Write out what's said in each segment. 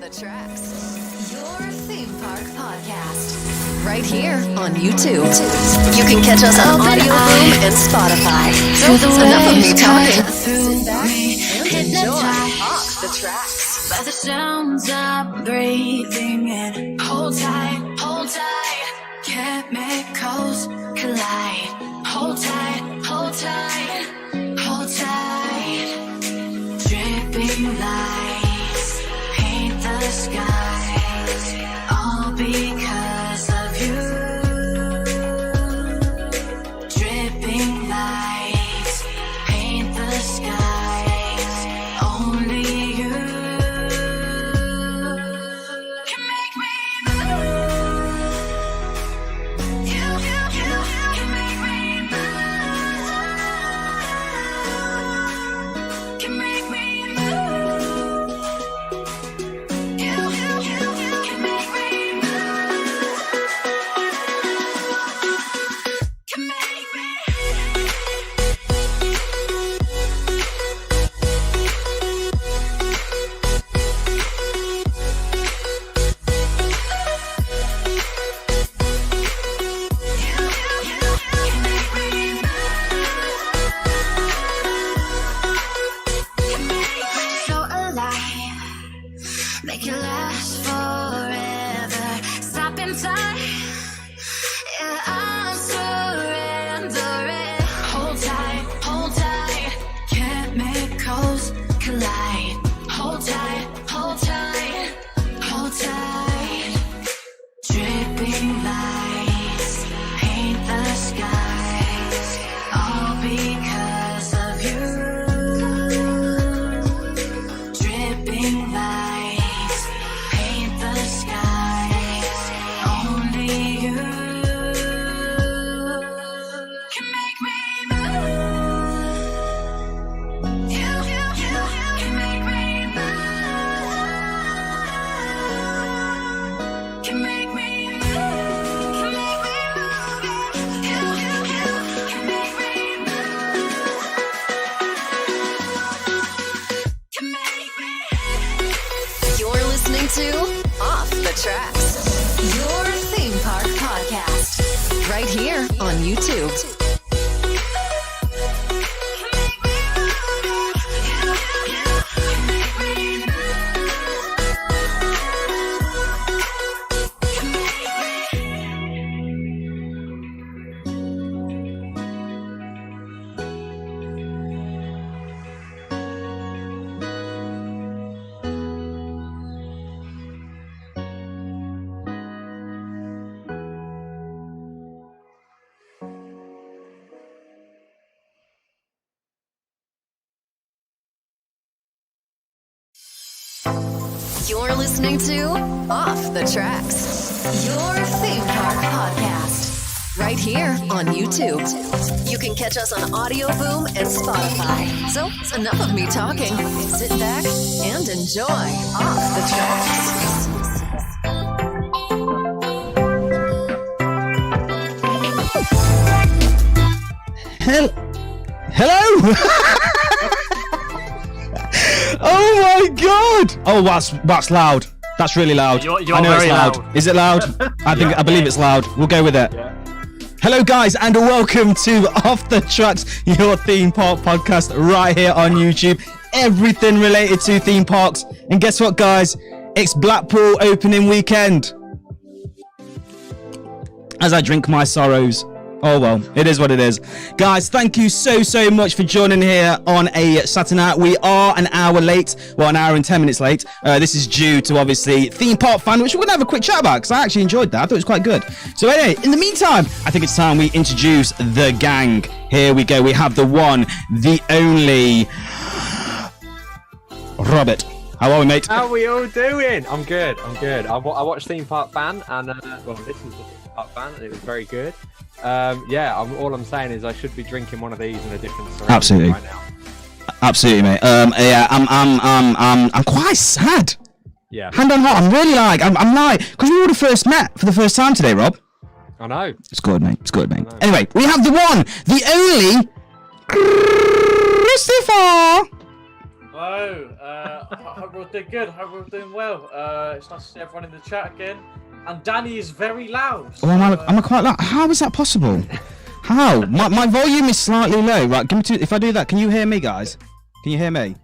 the tracks. Your theme park podcast. Right here on YouTube. You can catch us on Audioboom and Spotify. So it's enough of me talking. Sit back and enjoy Off the Tracks. By the sounds I'm breathing in. Hold tight, hold tight. Chemicals collide. Hold tight, hold tight, hold tight. Dripping lights paint the skies, all because of you. Dripping lights paint the skies, only you can make me move. You can make me move. Can make me move. You can make me move. Can make me. So alive, make it last forever. Stop in time, yeah, I'm surrendering. Hold tight, chemicals collide. Hold tight, hold tight, hold tight. Dripping lights paint the skies, all because of you. Dripping lights paint the skies, only you can make me move. You can make me move. Can make me move. Can make me move. You can make me move. Can make me. You're listening to Off the Tracks. Your theme park podcast. Right here on YouTube. You're listening to Off the Tracks, your theme park podcast. Right here on YouTube. You can catch us on Audioboom and Spotify. So, enough of me talking. Sit back and enjoy Off the Tracks. Hello? Oh my god! Oh, that's loud. That's really loud. You're I know it's very loud. loud. Is it loud? I believe it's loud. We'll go with it. Yeah. Hello guys and welcome to Off the Tracks, your theme park podcast right here on YouTube. Everything related to theme parks. And guess what guys? It's Blackpool opening weekend. As I drink my sorrows. Oh well, it is what it is. Guys, thank you so much for joining here on a Saturday night. We are an hour late, well, an hour and 10 minutes late. This is due to obviously Theme Park Fan, which we're going to have a quick chat about because I actually enjoyed that. I thought it was quite good. So anyway, in the meantime, I think it's time we introduce the gang. Here we go. We have the one, the only Robert. How are we, mate? How are we all doing? I'm good. I watched Theme Park Fan and, well, this was the Theme Park Fan and it was very good. All I'm saying is I should be drinking one of these in a different surrounding Absolutely. right now. Absolutely, mate. Yeah, I'm quite sad. Yeah. Hand on heart, I'm really like, I'm like, because we would have first met for the first time today, Rob. I know. It's good, mate. It's good, mate. Anyway, we have the one, the only Christopher. Hello. I hope we're all doing good. I hope we're all doing well. It's nice to see everyone in the chat again. And Danny is very loud. Oh, am I quite loud? How is that possible? How? My volume is slightly low. Right, give me two. If I do that, can you hear me, guys? Can you hear me?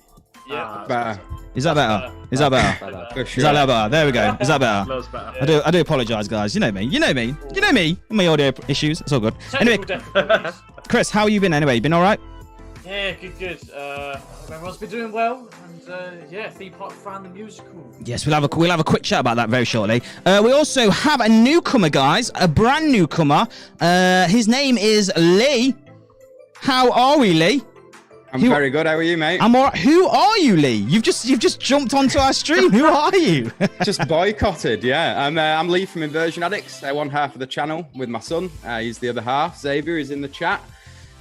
Yeah. Better. Is that better? Is that better? For Is sure. that better? There we go. Is that better? Loads better. I do apologise, guys. You know me. You know me. You know me. My audio issues. It's all good. Anyway, Technical difficulties. Chris, how you been? Anyway, you been all right? Yeah, good. Hope everyone's been doing well. And yeah, Theme Park Fan the musical. Yes, we'll have a quick chat about that very shortly. We also have a newcomer, guys. A brand newcomer. His name is Lee. How are we, Lee? I'm very good. How are you, mate? I'm all right. Who are you, Lee? You've just jumped onto our stream. Who are you? Just boycotted, yeah. I'm Lee from Inversion Addicts. One half of the channel with my son. He's the other half. Xavier is in the chat.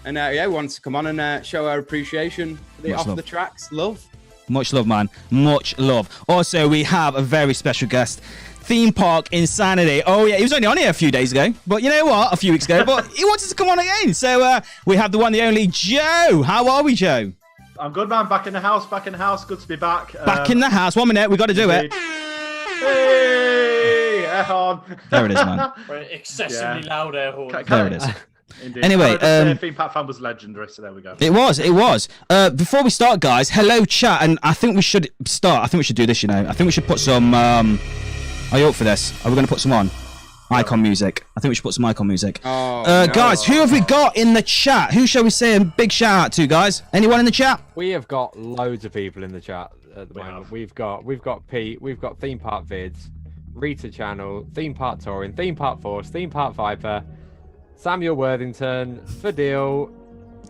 And yeah, we wanted to come on and show our appreciation for the off the tracks. Love. Much love, man. Much love. Also, we have a very special guest. Theme Park Insanity. Oh, yeah, he was only on here a few days ago. But you know what? A few weeks ago. But he wanted to come on again. So we have the one, the only Joe. How are we, Joe? I'm good, man. Back in the house. Good to be back. Back in the house. 1 minute. We got to do it. Hey, air horn. There it is, man. Excessively loud air horn. There it is. Indeed. Anyway, Theme Park Fan was legendary, so there we go. It was. Before we start, guys, hello, chat. And I think we should start. I think we should do this, you know. I think we should put some... Are you up for this? Are we going to put some on? Icon music. I think we should put some icon music. Oh, no. Guys, who have we got in the chat? Who shall we say a big shout out to, guys? Anyone in the chat? We have got loads of people in the chat at the moment. We've got Pete, we've got Theme Park Vids, Rita Channel, Theme Park Touring, Theme Park Force, Theme Park Viper, Samuel Worthington, Fadil,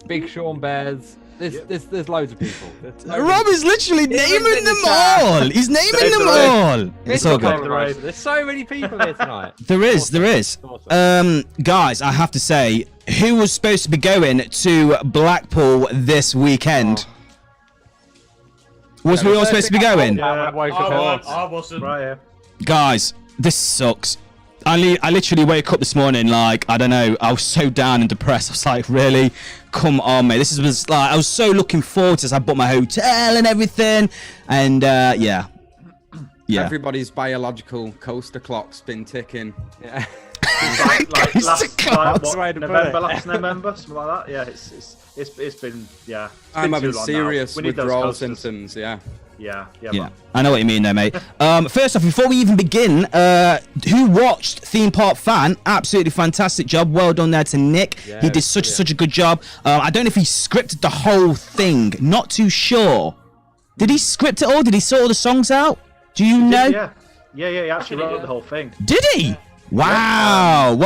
Big Sean Bears. There's loads of people. Rob is literally naming them all. He's naming them all. It's all good. There's so many people here tonight. There is. Awesome. Guys, I have to say, who was supposed to be going to Blackpool this weekend? Was we all supposed to be going? Yeah, I wasn't. Right here. Guys, this sucks. I literally wake up this morning like, I don't know, I was so down and depressed. I was like, really? Come on, mate. This was like, I was so looking forward to this. I booked my hotel and everything. And yeah. Everybody's biological coaster clock's been ticking. Yeah. like Right, last November, something like that. Yeah, it's been I'm been having too long serious now. We need those withdrawal coasters. symptoms, yeah. Yeah, Yeah, I know what you mean there, mate. First off, before we even begin, who watched Theme Park Fan? Absolutely fantastic job. Well done there to Nick. Yeah, he did such a good job. I don't know if he scripted the whole thing. Not too sure. Did he script it all? Did he sort all the songs out? Do you know? Yeah, he actually wrote the whole thing. Did he? Wow.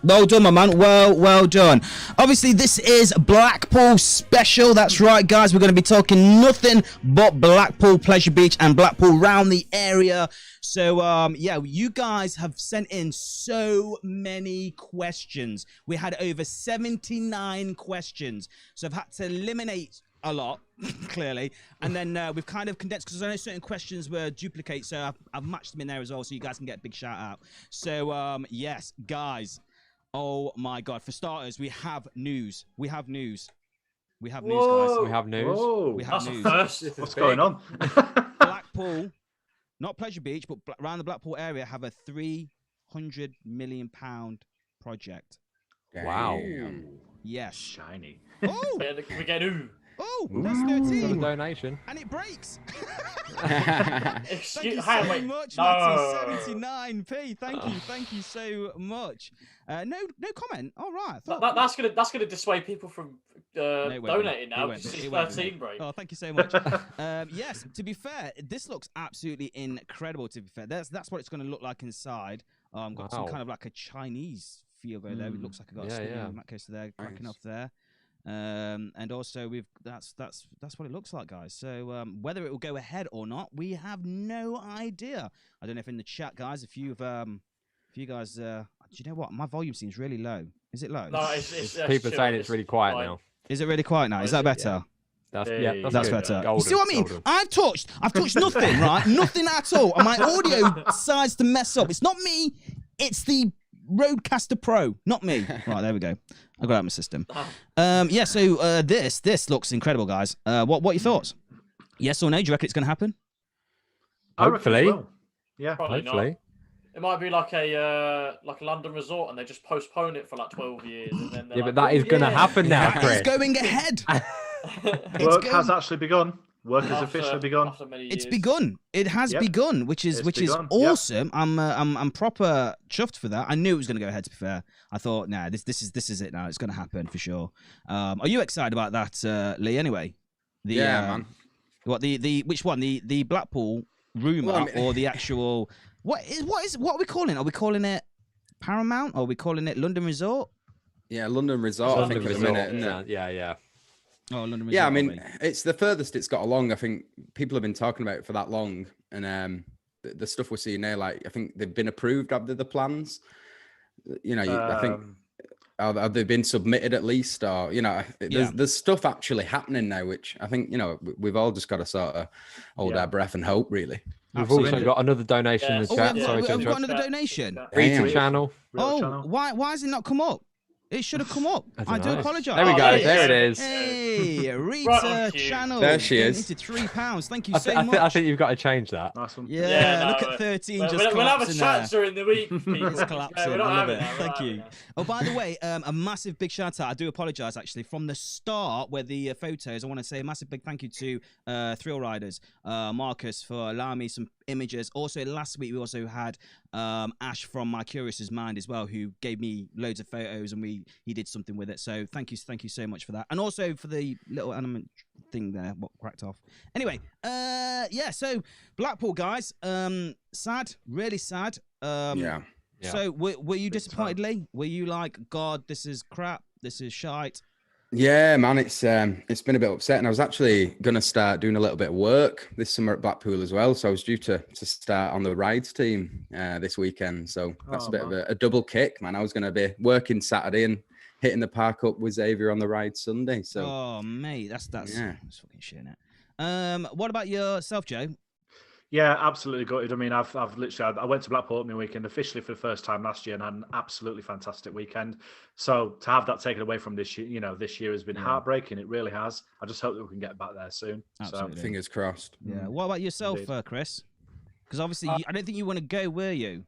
Well done, my man. Well done. Obviously, this is Blackpool special. That's right, guys. We're going to be talking nothing but Blackpool, Pleasure Beach, and Blackpool round the area. So, yeah, you guys have sent in so many questions. We had over 79 questions. So I've had to eliminate a lot, clearly. And then we've kind of condensed, because I know certain questions were duplicate. So I've matched them in there as well, so you guys can get a big shout out. So, yes, guys. Oh my God! For starters, we have news. We have news, guys. We have news. Whoa, We have That's news. a first. what's going on? Blackpool, not Pleasure Beach, but around the Blackpool area, have a £300 million project. Wow. Yes. Shiny. Oh, We get ooh. that's For the 13, donation. and it breaks. Excuse. Thank you Hang so wait. much, No. Matty. 79p. Thank you so much. No comment. All right. That's gonna dissuade people from No, it won't. donating now. It won't. Because it's It won't. 13 break. Oh, thank you so much. Yes, to be fair, this looks absolutely incredible. To be fair, that's what it's going to look like inside. Got some Wow. kind of like a Chinese feel going there. It looks like I got a Yeah. Matt Coaster there, cracking off there. And also that's what it looks like, guys. So whether it will go ahead or not, we have no idea. I don't know if in the chat, guys, if you guys, do you know what? My volume seems really low. Is it low? No, it's People are saying it's really quiet fine. now. Is it really quiet now? Is that better? That's That's good. better. Golden, You see what I mean? golden. I've touched nothing, right? Nothing at all. And my audio decides to mess up. It's not me. It's the Rodecaster Pro, not me. Right, there we go. I got out my system. Yeah. So this looks incredible, guys. What are your thoughts? Yes or no? Do you reckon it's going to happen? I reckon it Hopefully. will. Yeah. Probably Hopefully. not. It might be like a London resort, and they just postpone it for like 12 years, and then they're Yeah, like, but that is "Oh, going to yeah." happen now, It's Chris. going ahead. Work going- has actually begun. Work has After- officially begun. after many It's years. begun. It has Yep. begun, which is It's begun, yep. awesome. I'm proper chuffed for that. I knew it was going to go ahead. To be fair, I thought, nah, this is it now. It's going to happen for sure. Are you excited about that, Lee? Anyway, Man. What the which one? The Blackpool rumor Well, I mean- or the actual? What are we calling it? Are we calling it Paramount? Or are we calling it London Resort? Yeah, London Resort, I think, for the minute, isn't it? Yeah. Oh, London Resort. Yeah, I are mean, we? it's the furthest it's got along. I think people have been talking about it for that long, and the stuff we're seeing there, like I think they've been approved. Have they, the plans? You know, I think have they been submitted at least, or you know, there's stuff actually happening now, which I think we've all just got to sort of hold our breath and hope, really. We've also got another donation in the Oh, chat. we Sorry to have got interrupt. another donation. Rita Damn. channel. Real channel. Why has it not come up? It should have come up. I do know. apologise. There we go. there There it it is. Hey, Rita Right on cue. channel. There she getting is. Into £3. Thank you I, so I, much. I think you've got to change that. Nice one. Yeah, Yeah, no, look at 13 We'll, just we'll have a collapsing chat there. during the week. Pete. It's collapsing. We're I not love having it. that, we're not Thank you. having that. Oh, by the way, a massive big shout out. I do apologise actually from the start where the photos. I want to say a massive big thank you to Thrillriders, Marcus for allowing me some images. Also, last week we also had Ash from My Curious's Mind as well, who gave me loads of photos and he did something with it. So thank you so much for that, and also for the little animate thing there what cracked off. Anyway, yeah. So Blackpool guys, sad, really sad. Yeah. So were you disappointed, Lee? Were you like, God, this is crap, this is shite? Yeah, man, it's been a bit upsetting. I was actually going to start doing a little bit of work this summer at Blackpool as well. So I was due to start on the rides team this weekend. So that's a bit of a double kick, man. I was going to be working Saturday and hitting the park up with Xavier on the ride Sunday. So Oh, mate, that's Yeah. that's fucking shit, innit? What about yourself, Joe? Yeah, absolutely gutted. I mean, I've literally I went to Blackpool opening weekend officially for the first time last year and had an absolutely fantastic weekend. So to have that taken away from this year, this year has been heartbreaking. It really has. I just hope that we can get back there soon. Absolutely. fingers crossed. Yeah. What about yourself, Indeed. Chris? Because obviously, I don't think you want to go, were you?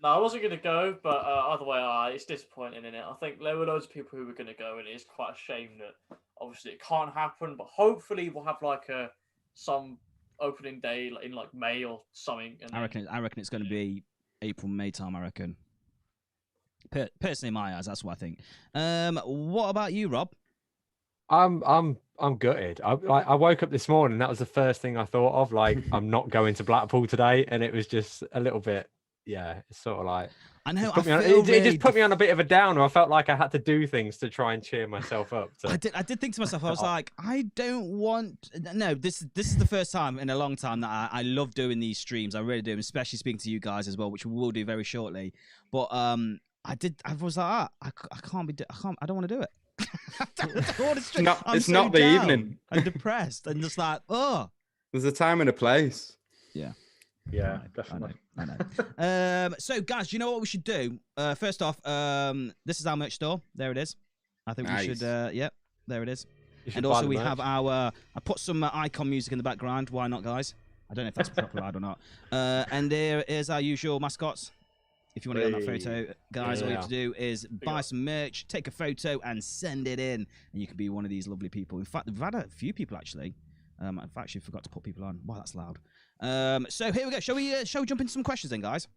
No, I wasn't going to go, but either way, it's disappointing, isn't it? I think there were loads of people who were going to go, and it is quite a shame that obviously it can't happen. But hopefully, we'll have like some opening day in like May or something. And I reckon it's going to be April, May time. I reckon. Personally, in my eyes, that's what I think. What about you, Rob? I'm gutted. I woke up this morning. That was the first thing I thought of. Like, I'm not going to Blackpool today, and it was just a little bit. Yeah, it's sort of like I know. it just put me on a bit of a downer. I felt like I had to do things to try and cheer myself up. I did think to myself, I was like, I don't want. No, this is the first time in a long time that I love doing these streams. I really do, especially speaking to you guys as well, which we will do very shortly. But I was like, I don't want to do it. I don't want to stream. It's not the evening. I'm depressed and just like, oh. There's a time and a place. Yeah. Yeah, definitely. I know. So, guys, do you know what we should do? First off, this is our merch store. There it is. I think we should. Yep, there it is. And also, we have our. I put some icon music in the background. Why not, guys? I don't know if that's proper loud or not. And there is our usual mascots. If you want to get on that photo, guys, all you have to do is buy some merch, take a photo, and send it in, and you can be one of these lovely people. In fact, we've had a few people actually. I've actually forgot to put people on. Wow, that's loud. So here we go. Shall we jump into some questions then, guys?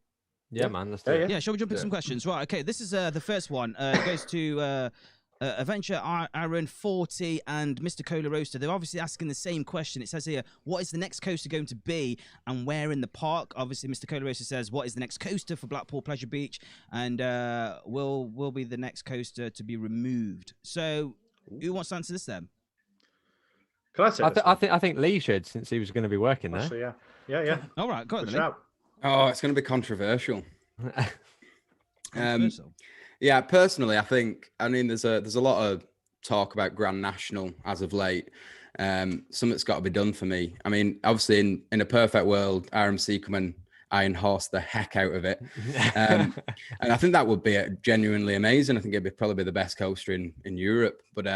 Yeah, man. Let's do it. Yeah, shall we jump into some questions? Right. Okay. This is the first one. It goes to Adventure Aaron 40 and Mr. Cola Roaster. They're obviously asking the same question. It says here, what is the next coaster going to be and where in the park? Obviously, Mr. Cola Roaster says, what is the next coaster for Blackpool Pleasure Beach? And will be the next coaster to be removed? So who wants to answer this then? Can I say this? I think Lee should, since he was going to be working there. Actually, yeah. All right. Go on, Good then. shout. Oh, it's going to be controversial. Controversial. Yeah, personally, I mean, there's a lot of talk about Grand National as of late. Something's got to be done for me. I mean, obviously, in a perfect world, RMC come and Iron Horse the heck out of it, and I think that would be genuinely amazing. I think it'd probably be the best coaster in Europe. But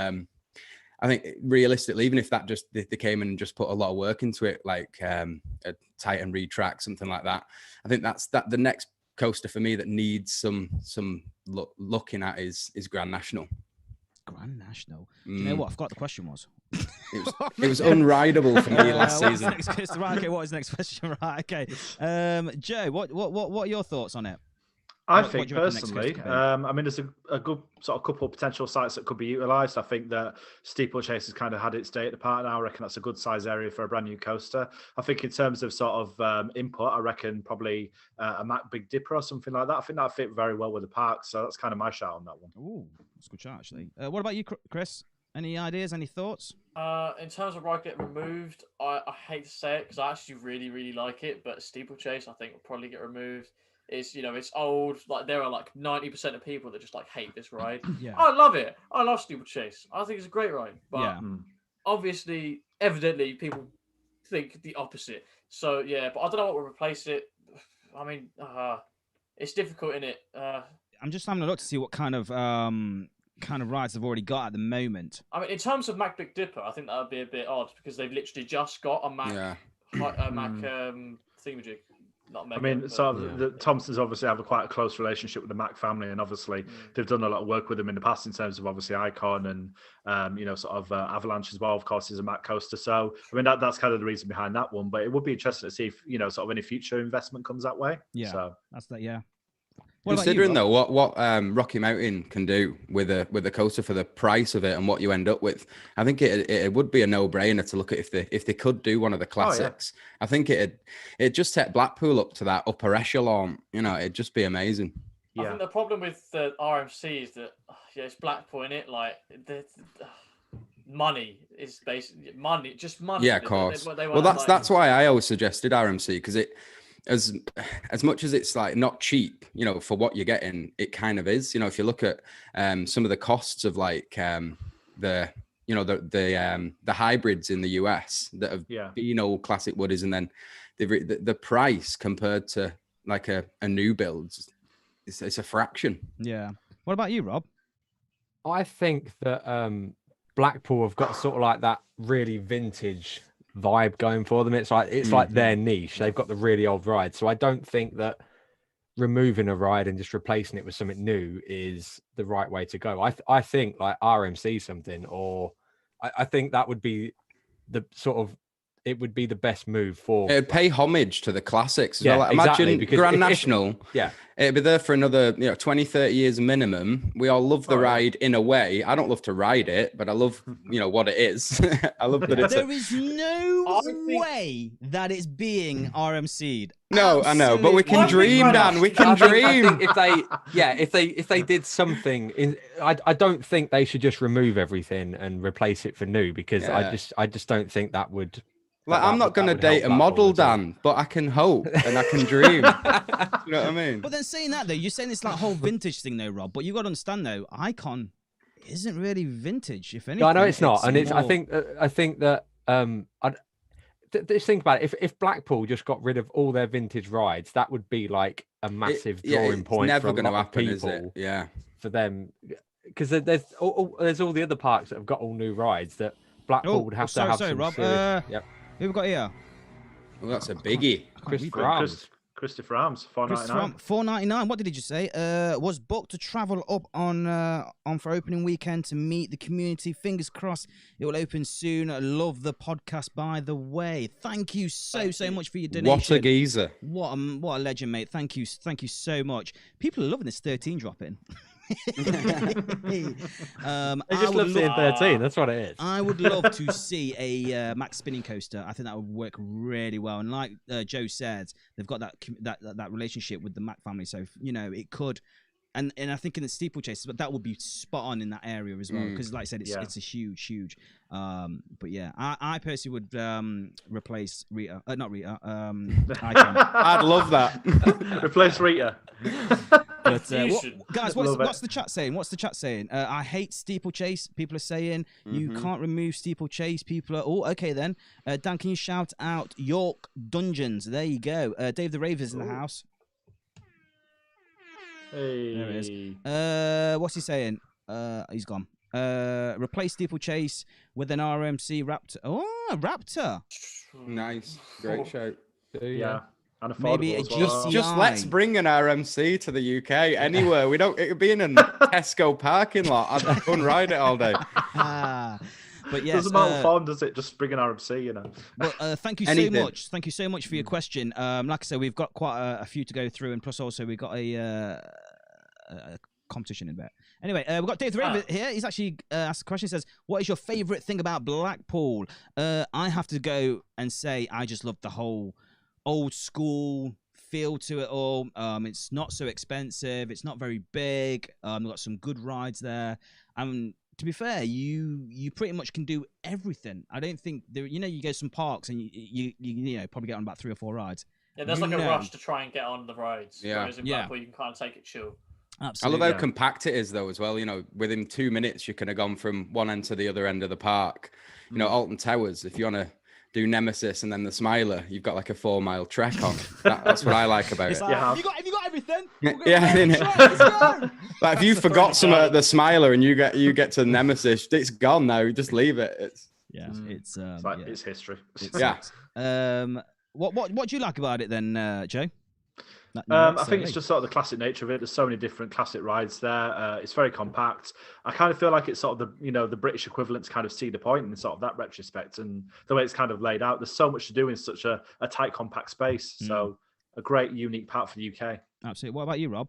I think realistically, even if that just they came in and just put a lot of work into it, like a Titan Reed track, something like that, I think that's the next coaster for me that needs some looking at is Grand National. Grand National. Do you know what? I forgot the question was. It was unrideable for me last season. Right, okay, what is the next question? Right, okay. Joe, what are your thoughts on it? I What think do you reckon the next personally, coaster could be? I mean, there's a good sort of couple of potential sites that could be utilised. I think that Steeplechase has kind of had its day at the park now. I reckon that's a good size area for a brand new coaster. I think in terms of sort of input, I reckon probably a Mac Big Dipper or something like that. I think that fit very well with the park. So that's kind of my shout on that one. Ooh, that's a good shot, actually. What about you, Chris? Any ideas? Any thoughts? In terms of ride get removed, I hate to say it because I actually really, really like it, but Steeplechase I think will probably get removed. It's it's old. Like there are like 90% of people that just like hate this ride. Yeah. I love it. I love Steeplechase. I think it's a great ride. But Yeah. obviously, evidently, people think the opposite. So yeah, but I don't know what will replace it. I mean, it's difficult in it. I'm just having a look to see what kind of rides they've already got at the moment. I mean, in terms of Mac Big Dipper, I think that would be a bit odd because they've literally just got a Mac thingamajig. Not Mega, I mean, but, sort of the Thompsons obviously have quite a close relationship with the Mac family, and obviously they've done a lot of work with them in the past in terms of obviously Icon and sort of Avalanche as well. Of course, is a Mac coaster, so I mean that's kind of the reason behind that one. But it would be interesting to see if sort of any future investment comes that way. Yeah, so that's that. Yeah. What Considering about you, though what Rocky Mountain can do with a coaster for the price of it and what you end up with, I think it would be a no-brainer to look at if they could do one of the classics. I think it'd just set Blackpool up to that upper echelon. It'd just be amazing. I think the problem with the RMC is that it's Blackpool in it. Like the money is basically money, just money. Yeah, of course. That's why I always suggested RMC because it. As much as it's like not cheap, for what you're getting, it kind of is. If you look at some of the costs of like the hybrids in the US that have been old classic woodies, and then the price compared to like a new build, it's a fraction. Yeah. What about you, Rob? I think that Blackpool have got sort of like that really vintage vibe going for them. It's like their niche. They've got the really old ride, so I don't think that removing a ride and just replacing it with something new is the right way to go. I think like RMC something, or I think that would be the sort of it would be the best move for. It'd pay homage to the classics. Yeah, like, exactly, imagine Grand National. It'd be there for another 20, 30 years minimum. We all love the ride in a way. I don't love to ride it, but I love what it is. I love that There is no way that it's being RMC'd. No, I know, but we can dream, Dan. We can dream. I think if they did something, I don't think they should just remove everything and replace it for new, because I just don't think that would. Like, I'm not going to date a model, Dan, but I can hope and I can dream. You know what I mean? But then saying that, though, you're saying it's like whole vintage thing, though, Rob. But you got to understand, though, Icon isn't really vintage, if anything. No, I know it's not, and I think that just think about it. If Blackpool just got rid of all their vintage rides, that would be like a massive drawing point. Never going to happen, people, is it? Yeah, for them, because there's all the other parks that have got all new rides that Blackpool would have to have. Sorry, Rob. Who have we got here? Well, that's a biggie. Christopher Arms. Christopher Arms, $4.99. $4.99. What did he just say? Was booked to travel up on for opening weekend to meet the community. Fingers crossed it will open soon. Love the podcast, by the way. Thank you so much for your donation. What a geezer! What a legend, mate. Thank you so much. People are loving this 13 drop in. They just love seeing 13. That's what it is. I would love to see a Max spinning coaster. I think that would work really well. And like Joe said, they've got that relationship with the Mac family, so it could. And I think in the steeplechase, but that would be spot on in that area as well, because like I said, it's a huge. But yeah, I personally would replace Rita, not Rita. Icon. I'd love that. Replace Rita. But, guys, what's the chat saying? What's the chat saying? I hate steeplechase. People are saying you can't remove steeplechase. People are okay then. Dan, can you shout out York Dungeons? There you go. Dave the Raver's in the house. Hey. There it is. What's he saying? He's gone. Replace Steeplechase with an RMC Raptor. Oh, Raptor. Nice, great shout. Yeah. And affordable Maybe a as well. GCI. Just let's bring an RMC to the UK anywhere. We don't. It could be in a Tesco parking lot. I'd go and ride it all day. But yes, Doesn't matter what form, does it? Just bring an RMC, you know. But thank you Anything. so much. Thank you so much for your question. Like I said, we've got quite a few to go through, and plus also we've got a competition in there. Anyway, we've got Dave Raven here. He's actually asked a question. He says, "What is your favourite thing about Blackpool?" I have to go and say I just love the whole old school feel to it all. It's not so expensive. It's not very big. We've got some good rides there. To be fair, you pretty much can do everything. I don't think there. You go some parks and you probably get on about 3 or 4 rides. Yeah, there's like a rush to try and get on the rides. Yeah. Whereas in Blackpool, you can kind of take it chill. Absolutely. I love how compact it is, though, as well. Within 2 minutes, you could have gone from one end to the other end of the park. Alton Towers, if you want to do Nemesis and then the Smiler, you've got like a 4-mile trek on. That's what I like about it. Like, have you got everything? Yeah. Like if you forgot some at the Smiler and you get to Nemesis, it's gone now. You just leave it. It's It's history. What do you like about it then, Joe? I think it's just sort of the classic nature of it. There's so many different classic rides there. It's very compact. I kind of feel like it's sort of the British equivalent to kind of Cedar Point in sort of that retrospect, and the way it's kind of laid out. There's so much to do in such a tight, compact space. So a great, unique part for the UK. Absolutely. What about you, Rob?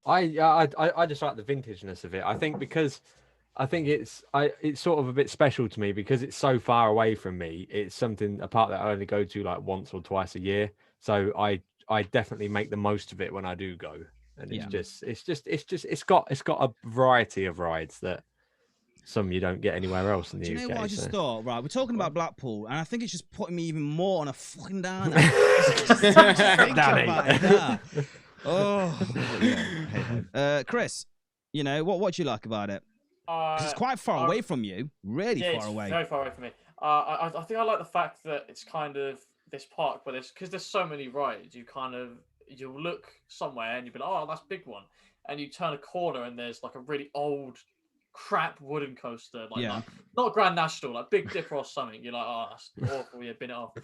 I just like the vintageness of it. I think because it's sort of a bit special to me because it's so far away from me. It's a park that I only go to like once or twice a year. So I definitely make the most of it when I do go, and it's got a variety of rides that some you don't get anywhere else in the UK. Do you know what I just thought? Right, we're talking about Blackpool, and I think it's just putting me even more on a fucking down. Chris, what do you like about it? 'Cause it's quite far away from you, really far away. Very far away from me. I think I like the fact that it's kind of this park where there's so many rides, you'll look somewhere and you'll be like, oh, that's a big one, and you turn a corner and there's like a really old crap wooden coaster, like not Grand National, like Big Dipper or something. You're like, oh, that's awful, bin it off.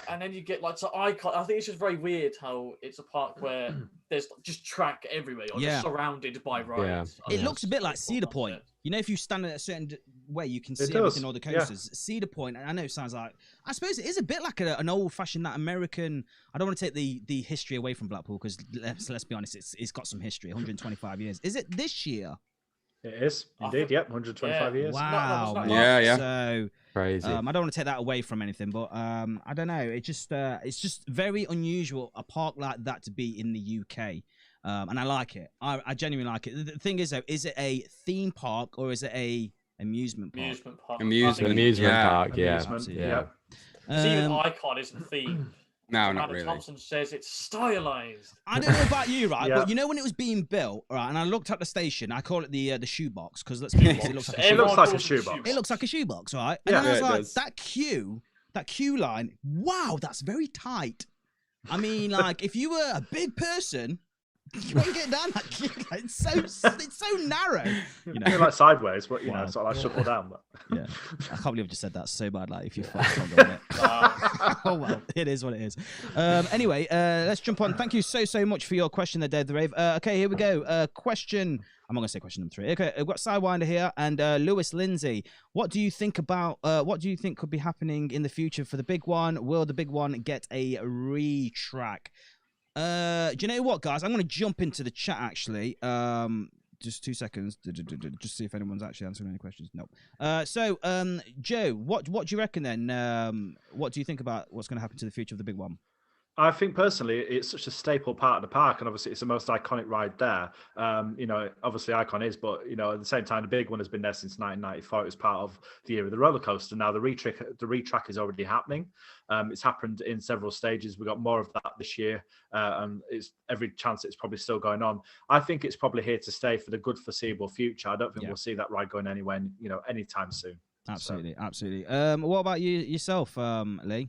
And then you get like to Icon. I think it's just very weird how it's a park where there's just track everywhere. You're just surrounded by rides. It looks a bit like Cedar Point. If you stand at a certain way, you can see everything, all the coasters. Cedar Point, I know it sounds like, I suppose it is a bit like an old-fashioned, that American. I don't want to take the history away from Blackpool because let's be honest, it's got some history. 125 years. Is it this year? It is indeed. Yep, 125 years. Wow. Yeah. So crazy. I don't want to take that away from anything, but I don't know. It's just very unusual a park like that to be in the UK, and I like it. I genuinely like it. The thing is, though, is it a theme park or is it a amusement park? Amusement park. Yeah. See, even Icon isn't themed. No, not really. Thompson says it's stylized. I don't know about you, right? But when it was being built, right, and I looked at the station, I call it the shoebox because let's be honest, it looks like a shoebox. It looks like a shoebox. It looks like a shoebox, right? And then I was like, that queue line, wow, that's very tight. I mean, like, if you were a big person, you won't get down that queue. Like, it's so narrow. Like sideways, but sort of like shuffle down. But yeah, I can't believe I just said that so bad. Like, if you're fucking on it. Oh well, it is what it is. Anyway, let's jump on. Thank you so much for your question there, Dave the Rave. Okay, here we go. Question. I'm not gonna say question number 3. Okay, we've got Sidewinder here and Lewis Lindsay. What do you think could be happening in the future for the big one? Will the big one get a re-track? Do you know what, guys? I'm going to jump into the chat, actually. Just 2 seconds. Just see if anyone's actually answering any questions. No. So, Joe, what do you reckon then? What do you think about what's going to happen to the future of the big one? I think personally, it's such a staple part of the park, and obviously it's the most iconic ride there. Obviously Icon is, but at the same time, the big one has been there since 1994. It was part of the year of the roller coaster. Now the retrack is already happening. It's happened in several stages. We got more of that this year, and it's every chance it's probably still going on. I think it's probably here to stay for the good foreseeable future. I don't think we'll see that ride going anywhere, anytime soon. Absolutely. What about yourself, Lee?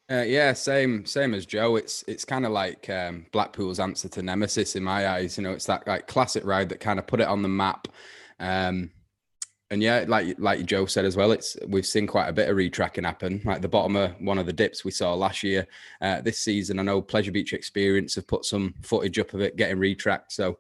Same as Joe. It's kind of like Blackpool's answer to Nemesis in my eyes. It's that like classic ride that kind of put it on the map. And yeah, like Joe said as well, we've seen quite a bit of retracking happen. Like the bottom of one of the dips we saw last year, this season. I know Pleasure Beach Experience have put some footage up of it getting retracked. So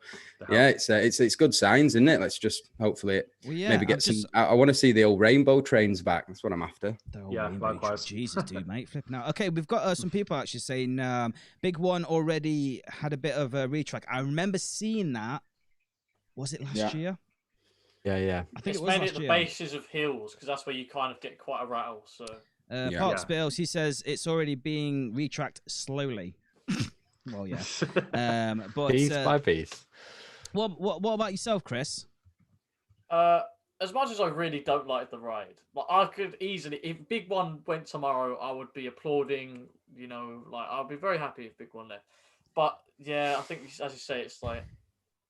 yeah, it's good signs, isn't it? Let's just hopefully maybe get some. I want to see the old rainbow trains back. That's what I'm after. Yeah, likewise. Jesus, dude, mate, flip now. Okay, we've got some people actually saying Big One already had a bit of a retrack. I remember seeing that. Was it last year? Yeah. I think It's it was mainly last at the year. bases of hills because that's where you kind of get quite a rattle. So Park Spills, he says it's already being retracked slowly. Well, yeah. But Piece by piece. What about yourself, Chris? as much as I really don't like the ride, like I could easily, if Big One went tomorrow, I would be applauding. You know, like I'd be very happy if Big One left. But yeah, I think as you say, it's like.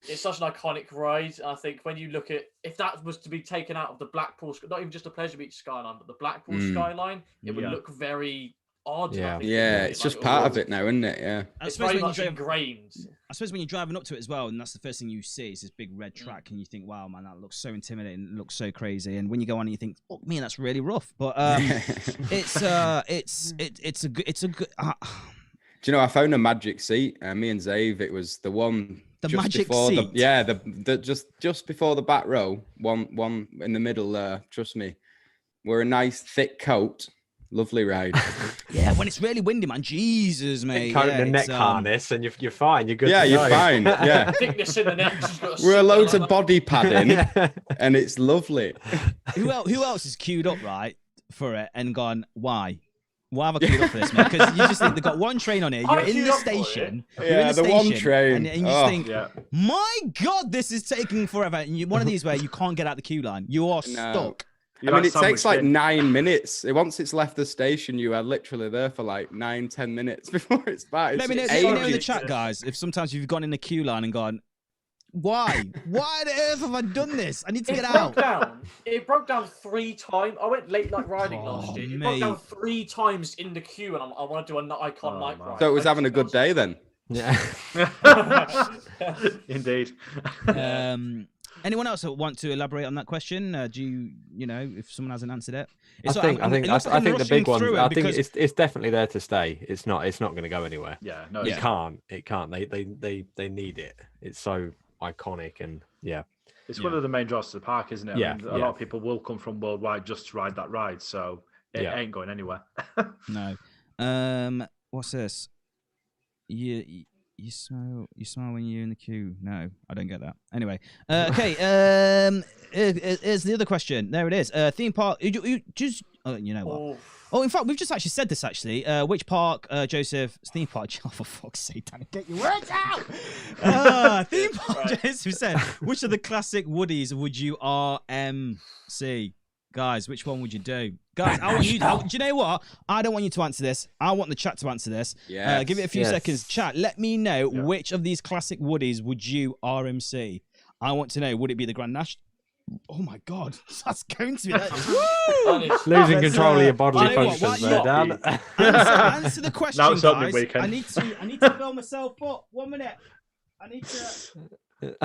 It's such an iconic ride. I think when you look at if that was to be taken out of the Blackpool, not even just the Pleasure Beach skyline, but the Blackpool skyline, it would look very odd. Yeah, it's just part of it now, isn't it? Yeah, it's very much ingrained. I suppose when you're driving up to it as well, and that's the first thing you see is this big red track, and you think, "Wow, man, that looks so intimidating. It looks so crazy." And when you go on, and you think, "Oh, man, that's really rough." But it's a good. Do you know, I found a magic seat. Me and Zave, it was the one. The just magic before seat. The just before the back row, one in the middle there. Trust me, we're a nice thick coat, lovely ride. Yeah, when it's really windy, man. Jesus, mate. Coat and a neck harness, and you're fine. You're good. Yeah, to you're go. fine. Yeah, Thickness in the neck. we're loads of body padding, and it's lovely. Who else is queued up right for it and gone? Why? Why have I queued up for this, man? Because you just think they've got one train on here. You're in the station. You're in the station, one train. and you just think, my God, this is taking forever. And one of these where you can't get out the queue line. You are stuck. I mean, it takes like 9 minutes. Once it's left the station, you are literally there for like 9-10 minutes before it's back. Let me know in the chat, guys, if sometimes you've gone in the queue line and gone, why? Why on earth have I done this? I need to get out. It broke down 3 times. I went late night riding last year. It broke down 3 times in the queue, and I want to do an icon night ride. So it was having a good day then. Yeah. Indeed. Anyone else want to elaborate on that question? Do you know, if someone hasn't answered it? I think the big one. I think it's definitely there to stay. It's not going to go anywhere. Yeah, no, it can't. It can't. They need it. It's so iconic, and it's one of the main draws to the park, isn't it? Yeah, I mean, a lot of people will come from worldwide just to ride that ride, so it ain't going anywhere. No. What's this? You smile when you're in the queue. No, I don't get that. Anyway, okay. Here's the other question. There it is. Theme park. You know what? Oh, in fact, we've just actually said this. Actually, which park, Joseph? Theme park. Oh, for fuck's sake, Danny, get your words out. Theme park. Joseph said, which of the classic Woodies would you RMC? Guys, which one would you do? Guys, I want you. Do you know what? I don't want you to answer this. I want the chat to answer this. Yeah. Give it a few seconds. Chat, let me know which of these classic Woodies would you RMC? I want to know. Would it be the Grand National? Oh my God, that's going to be that. Losing control of your bodily functions, there, Dan. Answer the question, Now it's guys. weekend. I need to fill myself up. 1 minute. I need to.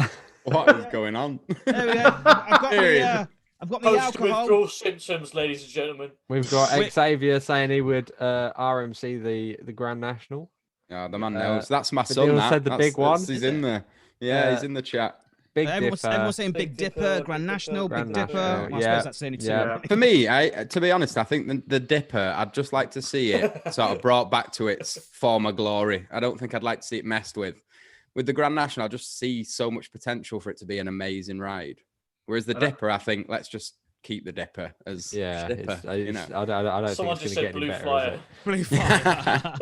What is going on? There we go. I've got my alcohol. Withdrawal symptoms, ladies and gentlemen. We've got Xavier saying he would RMC the Grand National. Yeah, the man knows. That's my son. Neil said the big one. He's in there. Yeah, he's in the chat. Big everyone's saying Big Dipper, Grand National, Big Dipper. I suppose that's the only two. For me, to be honest, I think the Dipper, I'd just like to see it sort of brought back to its former glory. I don't think I'd like to see it messed with. With the Grand National, I just see so much potential for it to be an amazing ride. Whereas the Dipper, I think, let's just keep the Dipper as Dipper. I don't Someone think it's just going to said get any better. Blue Flyer.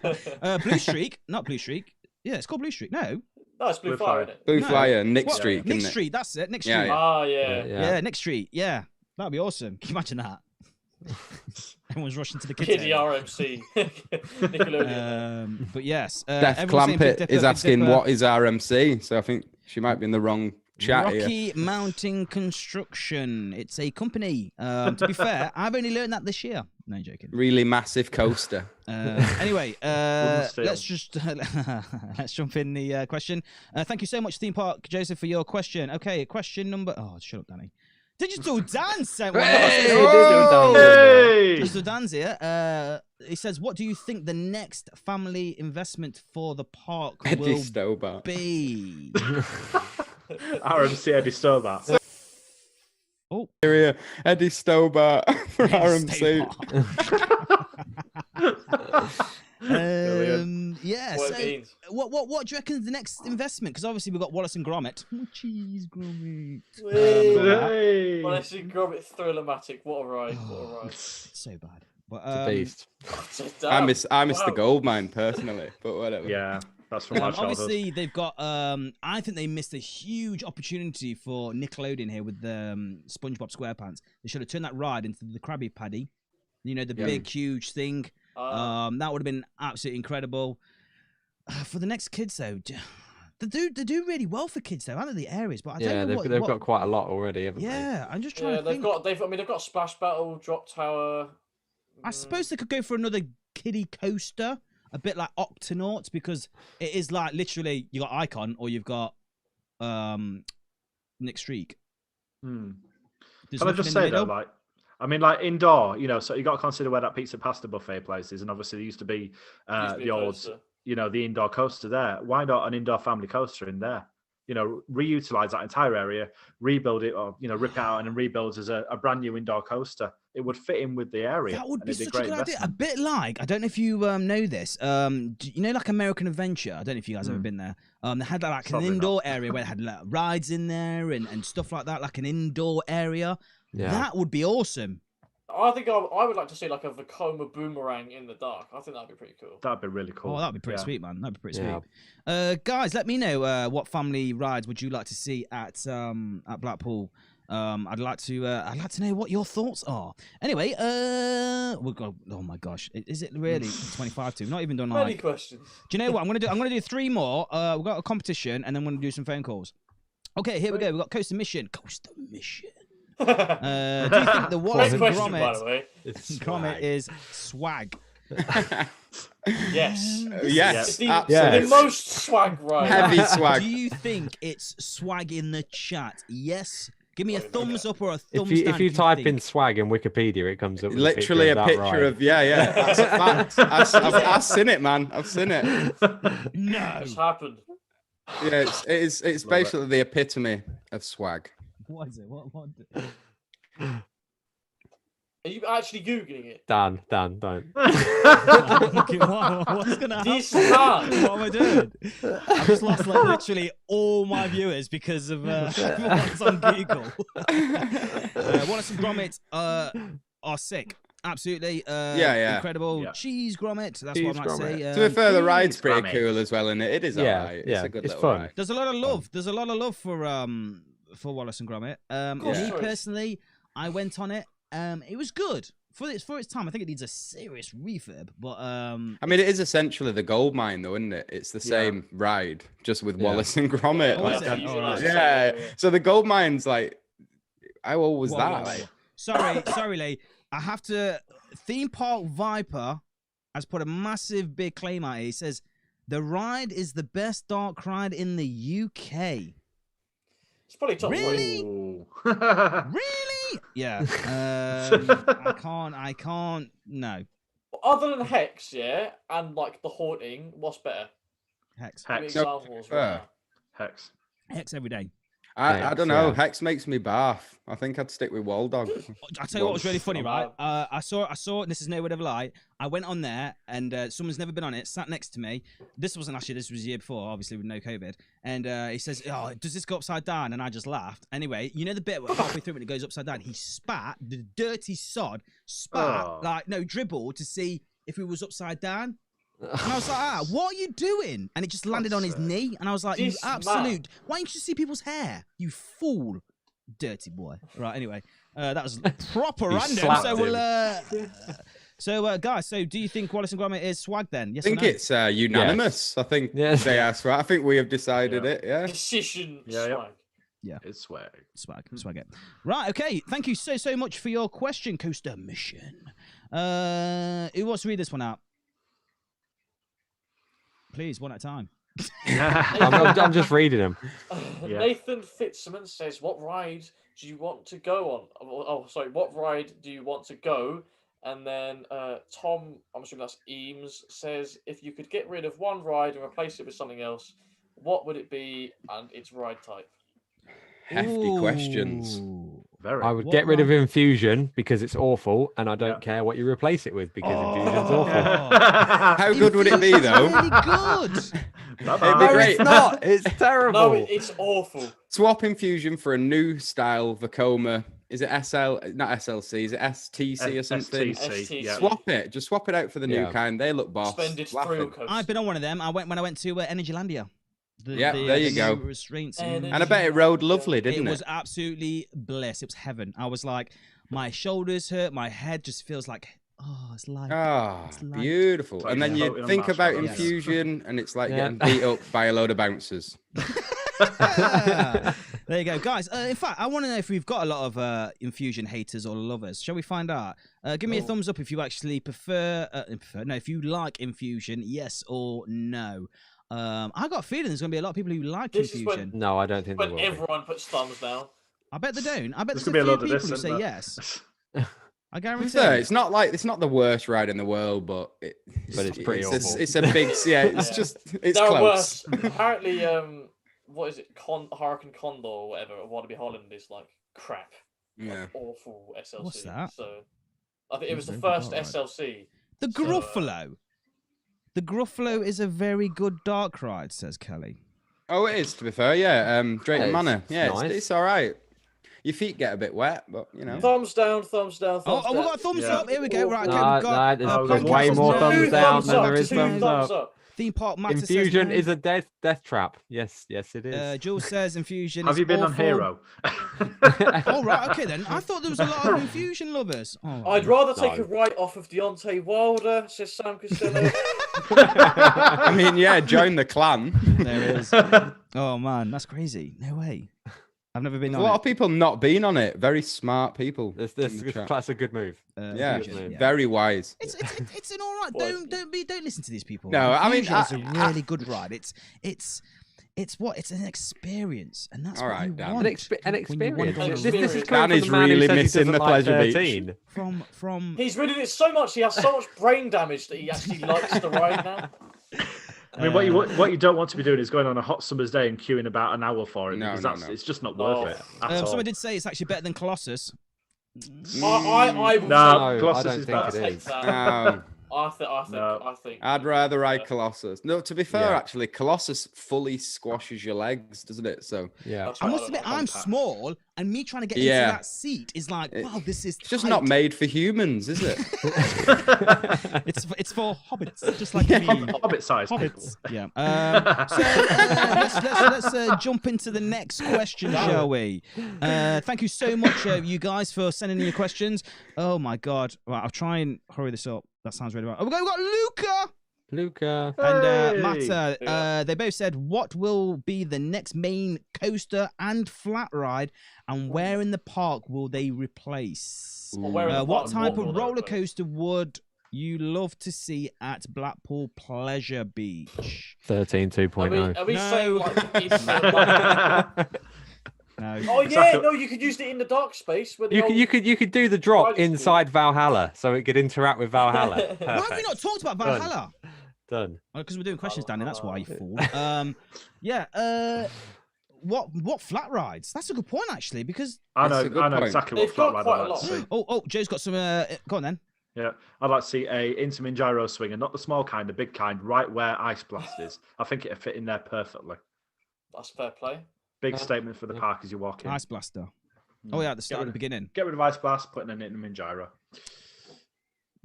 Blue Flyer. Blue Streak, not Blue Streak. Yeah, it's called Blue Streak. No, it's Blue Flyer, isn't it? Blue Flyer, Nick Street. Nick Street, that's it. Nick Street. Yeah. Nick Street. Yeah, that'd be awesome. Can you imagine that? Everyone's rushing to the kitchen. Kiddie RMC. Nickelodeon. But yes, Steph Clampett is asking what is RMC, so I think she might be in the wrong chat Rocky here. Mountain Construction. It's a company. To be fair, I've only learned that this year. No, you're joking. Really massive coaster. Anyway, steal. let's just let's jump in the question. Thank you so much, Theme Park Joseph, for your question. Okay, question number. Oh, shut up, Danny. Digital Dan sent one. Digital Dan's here. He says, "What do you think the next family investment for the park Eddie will Stobart. be?" RMC Eddie Stobart. Area Eddie Stobart for Stay RMC. Yeah. What it So, means. what do you reckon is the next investment? Because obviously we've got Wallace and Gromit. Oh, cheese Gromit. Hey. Honestly, Gromit Thrillmatic. What a ride! What a ride! It's so bad. But It's a beast. I miss the Wow. gold mine personally, but whatever. Yeah, that's from my childhood. obviously they've got. I think they missed a huge opportunity for Nickelodeon here with the SpongeBob SquarePants. They should have turned that ride into the Krabby Patty. You know, the big, huge thing. That would have been absolutely incredible. For the next kids, though, they do really well for kids, though, aren't they? The areas, but I don't know they've got quite a lot already, haven't they? Yeah, I'm just trying Yeah, to think. they've got Splash Battle, Drop Tower. I suppose they could go for another kiddie coaster, a bit like Octonauts, because it is like literally you got Icon or you've got Nick Streak. Can There's I nothing just in the say though, middle. like, I mean, like indoor, you know, so you got to consider where that pizza pasta buffet place is, and obviously there used to be the old, coaster. you know, the indoor coaster there. Why not an indoor family coaster in there? You know, reutilize that entire area, rebuild it, or you know, rip it out and then rebuild as a brand new indoor coaster. It would fit in with the area. That would and be it'd such a great good idea. A investment. bit like, I don't know if you know this. You know, like American Adventure. I don't know if you guys ever been there. They had like Probably an not. indoor area where they had like, rides in there and stuff like that, like an indoor area. Yeah. That would be awesome. I think I would like to see like a Vekoma boomerang in the dark. I think that'd be pretty cool. That'd be really cool. Oh, that'd be pretty Yeah. sweet, man. That'd be pretty Yeah. sweet. Guys, let me know what family rides would you like to see at Blackpool. I'd like to know what your thoughts are. Anyway, we'll go. Oh my gosh, is it really 25 to? We've not even done Many like. questions. Do you know what I'm gonna do? I'm gonna do 3 more. We've got a competition, and then we're gonna do some phone calls. Okay, here we go. We've got Coaster Mission. Coaster Mission. Do you think the Wallace Great and question, by the Gromit, way. Gromit is swag? Yes. Yes, It's the absolutely. most swag ride. Heavy swag. Do you think it's swag in the chat? Yes. Give me a Oh, yeah. thumbs up or a If thumbs you down. if you type think. in swag in Wikipedia, it comes up with Literally a that picture ride. of That's a fact. I've seen it, man. I've seen it. No. It's happened. Yeah, it's basically the epitome of swag. What is it? What? Are you actually googling it? Dan, don't. What's gonna happen? This man. What am I doing? I've just lost like literally all my viewers because of what's on Google. Wallace and Gromit are sick. Absolutely. Yeah. Incredible. Yeah. Cheese Gromit. That's Cheese what I might say. To be fair, the ride's Please, pretty Grammy. cool as well, and it is Yeah, alright. yeah, It's a good it's little fun. ride. There's a lot of love. There's a lot of love for Wallace and Gromit. course Me there is. personally, I went on it. It was good for its time. I think it needs a serious refurb, but I mean, it is essentially the gold mine, though, isn't it? It's the same ride, just with Wallace and Gromit. Oh, Like, is it? Oh, right. yeah. So the gold mine's like, how old was Whoa, that? whoa, whoa. Like, Sorry, Lee. I have to. Theme Park Viper has put a massive big claim out here. He says the ride is the best dark ride in the UK. It's probably top Really? Ooh. Really? Yeah. I can't. No. Other than Hex, yeah, and like the Haunting, what's better? Hex. Give me Hex. examples. fair. Right. Hex. Hex every day. I don't know. yeah. Hex makes me barf. I think I'd stick with Wall Dog. I tell you what was really funny, right? Wow. I saw. And this is no word of a lie. I went on there, and someone's never been on it. Sat next to me. This wasn't last year. This was the year before, obviously with no COVID. And he says, "Oh, does this go upside down?" And I just laughed. Anyway, you know the bit where halfway through when it goes upside down, he spat the dirty sod, Oh. dribble to see if it was upside down. And I was like, what are you doing? And it just landed on his knee. And I was like, you This absolute. man. Why don't you just see people's hair? You fool. Dirty boy. Right, anyway. That was proper You random. slapped So him. we'll. Guys, so do you think Wallace and Gromit is swag then? Yes I think or no? it's unanimous. I think Yes. they asked for it. I think we have decided it. Yeah. Decision Yeah, yeah. swag. Yeah. It's swag. Swag it. Right, okay. Thank you so much for your question, Coaster Mission. Who wants to read this one out? Please, one at a time. I'm just reading them. Yeah. Nathan Fitzman says, "What ride do you want to go on?" Oh, sorry. What ride do you want to go? And then Tom, I'm assuming that's Eames, says, "If you could get rid of one ride and replace it with something else, what would it be and its ride type?" Hefty questions. Ooh. Very. I would What get rid of ride? Infusion because it's awful, and I don't care what you replace it with because Infusion's awful. How good would it be, though? Really good. It'd be No, great. it's not. It's terrible. No, it's awful. Swap Infusion for a new style Vekoma. Is it SL? Not SLC. Is it STC or something? STC, yeah. Swap it. Just swap it out for the new kind. They look boss. Suspended Laughing. thrill coaster. I've been on one of them. When I went to Energylandia. There you go. Restraints. And I bet it rode lovely, didn't It it? was absolutely bliss. It was heaven. I was like, my shoulders hurt. My head just feels like, oh, it's like. Ah, It's like- beautiful. Like And then floating you on think about marshmallows. Infusion, and it's like Yeah. getting beat up by a load of bouncers. There you go, guys. In fact, I want to know if we've got a lot of Infusion haters or lovers. Shall we find out? Give me a thumbs up if you actually prefer. No, if you like Infusion, yes or no. I got a feeling there's going to be a lot of people who like This is Infusion. No, I don't think they When will. be. everyone puts thumbs down. I bet they don't. I bet There's there's gonna a be a few lot of people this, who say isn't there? yes. I To be guarantee. fair, it's not the worst ride in the world, but But it's pretty awful. It's a big, yeah. It's just it's There are close. worse. Apparently, what is it? Hurricane Condor or whatever. Wannabe Holland is like crap. Yeah. Like, awful SLC. What's that? So I think it was the Very first odd. SLC. The So, Gruffalo. The Gruffalo is a very good dark ride, says Kelly. Oh, it is. To be fair, yeah. Drayton Yeah, Manor. it's Yeah, nice. it's all right. Your feet get a bit wet, but you know. Thumbs down, thumbs down, thumbs Oh, down. we've got a thumbs Yeah. up. Here we go. Right, okay, No, we've got there's Pancakes way on more the- thumbs Two down thumbs than up, there is two thumbs thumbs up. up. Theme Park Matter Infusion says is a death trap. Yes, it is. Jules says Infusion Have is you been on awful. Hero? Oh, right, okay then. I thought there was a lot of Infusion lovers. Oh. I'd rather take No. a write off of Deontay Wilder, says Sam Costello. I mean, yeah, join the clan. There it is. Oh, man, that's crazy. No way. I've never been There's on a lot it. of people not been on it. Very smart people. This in the chat. that's a good move. Yeah, Infusion, very wise. It's an all right. Well, Don't listen to these people. No, I mean, Infusion is a really good ride. It's an experience, and that's All what right, you Dan. want. An experience. when you want to An go This is experience. coming Dan from is the man who really says he missing doesn't the like pleasure beach. 13. from. He's ridden it so much, he has so much brain damage that he actually likes the ride now. I mean, what you don't want to be doing is going on a hot summer's day and queuing about an hour for it No, because no, that's no. it's just not No. worth it. At all. Someone did say it's actually better than Colossus. I will No, I Colossus don't is think better. it take is. that. No, I think. I'd rather ride Colossus. No, to be fair, Yeah. actually, Colossus fully squashes your legs, doesn't it? So Yeah. That's I right, must admit, I'm compact. small, and me trying to get Yeah. into that seat is like, wow, this is. it's just tight. not made for humans, is it? It's for hobbits, just like me. Hobbit size people. Hobbits. Yeah. Let's jump into the next question, shall we? Thank you so much, you guys, for sending in your questions. Oh my God! Right, I'll try and hurry this up. That sounds really right. Oh, we've got Luca Luca. and Hey! Matt. They both said, "What will be the next main coaster and flat ride, and where in the park will they replace? Or where in the What park, type will of they roller replace? coaster would you love to see at Blackpool Pleasure Beach?" 13 2.0. Are we No. saying like if, like- No. Oh yeah, Exactly. no, you could use it in the dark space. Where the You could do the drop Rider school. inside Valhalla, so it could interact with Valhalla. Why have we Perfect. not talked about Done. Valhalla? Done. Because we're doing questions, Danny. That's why you fool. What flat rides? That's a good point, actually. Because I That's a good know point. exactly They've what flat got ride quite a I'd like to lot. see. Joe's got some. Go on then. Yeah, I'd like to see a Intamin gyro swinger, not the small kind, the big kind, right where Ice Blast is. I think it'd fit in there perfectly. That's fair play. Big statement for the park as you walk in. Ice Blaster. Oh yeah, at the start, rid at the of- beginning. Get rid of Ice Blast, put in an Intamin gyro.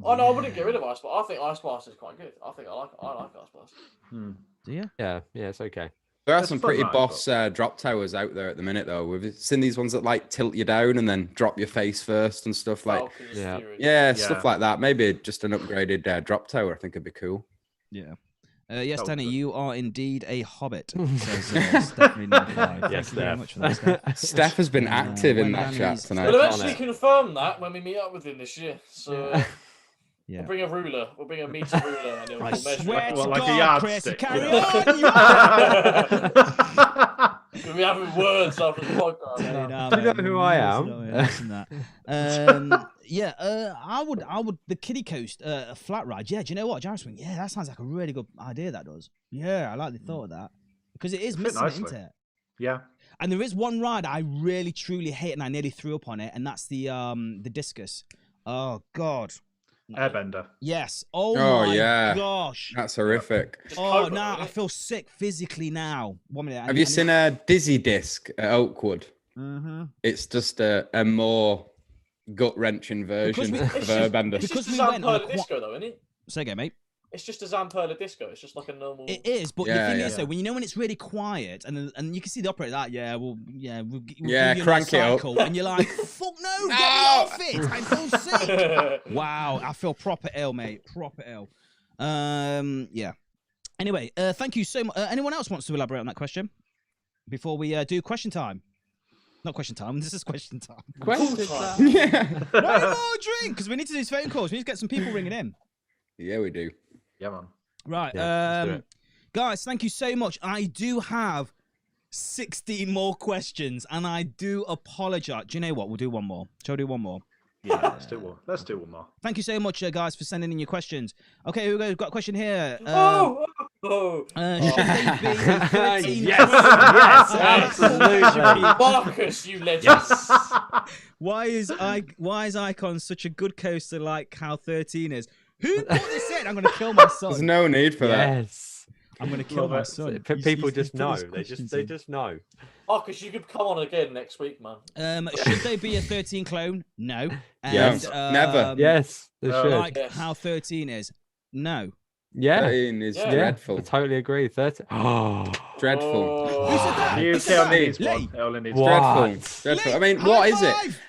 Oh no, I wouldn't get rid of Ice Blast. I think Ice Blast is quite good. I like Ice Blast. Do you? Yeah, it's okay. There are It's some fun pretty ride, boss drop towers out there at the minute, though. We've seen these ones that like tilt you down and then drop your face first and stuff like. Falcon's yeah. Fury. Yeah, Yeah. stuff like that. Maybe just an upgraded drop tower. I think would be cool. Yeah. Yes, Oh, Danny, good. you are indeed a hobbit. Says Stephanie number 5. Yes, Thank you very Steph. much for that, Steph. Steph has been active in when that chat Danny's- tonight. We'll on eventually it. confirm that when we meet up with him this year. So Yeah. we'll bring a ruler. We'll bring a meter ruler, and I we'll measure swear it. to Well, like a God, Chris, yardstick, carry you know. on. You We'll be having words after the podcast. Do Do you know who I am? I would the kiddie coast a flat ride. Yeah, do you know what, Jarvis went? Yeah, that sounds like a really good idea. That does. Yeah, I like the thought of that because it is Fit missing, nicely. isn't it? Yeah. And there is one ride I really truly hate, and I nearly threw up on it, and that's the discus. Oh God. Airbender. Yes. Oh, Oh, my yeah. gosh. That's horrific. Just Oh, Cobra, now isn't I it? feel sick physically now. 1 minute. Have you seen a Dizzy Disc at Oakwood? Mm-hmm. It's just a more gut-wrenching version we- of It's Airbender. It's Because just we a went on a Zamperla disco, though, isn't it? Say again, mate. It's just a Zamperla disco. It's just like a normal. It is, but Yeah, the thing yeah. is, though, when you know when it's really quiet, and you can see the operator that, we'll Yeah, do you a crank it up. cycle, and you're like, fuck no, get me off it, I feel sick. Wow, I feel proper ill, mate, proper ill. Yeah. Anyway, thank you so much. Anyone else wants to elaborate on that question before we do question time? Not question time. This is question time. Question Yeah. One more drink, because we need to do these phone calls. We need to get some people ringing in. Yeah, we do. Yeah, man. Right. Yeah, let's do it. Guys, thank you so much. I do have 16 more questions, and I do apologize. Do you know what? We'll do one more. Shall we do one more? Yeah, let's do one. Let's do one more. Thank you so much, guys, for sending in your questions. Okay, here we go. We've got a question here. Oh! Should they be 13? Yes, absolutely. Marcus, you legend. Why is Icon such a good coaster like how 13 is? Who put this in? I'm going to kill my son. There's no need for that. Yes. I'm going to kill my son. People He's just put know. these They questions just in. know. Marcus, you could come on again next week, man. Should they be a 13 clone? No. Yes. Never. Yes, they should. Like Yes. how 13 is? No. Yeah. 13 is Yeah. dreadful. I totally agree. 13. Oh, Dreadful. Oh. Who said that? You Who said only that? needs Lee. one. It only needs What? one. Dreadful. Dreadful. I Lee, mean, what high is it? five!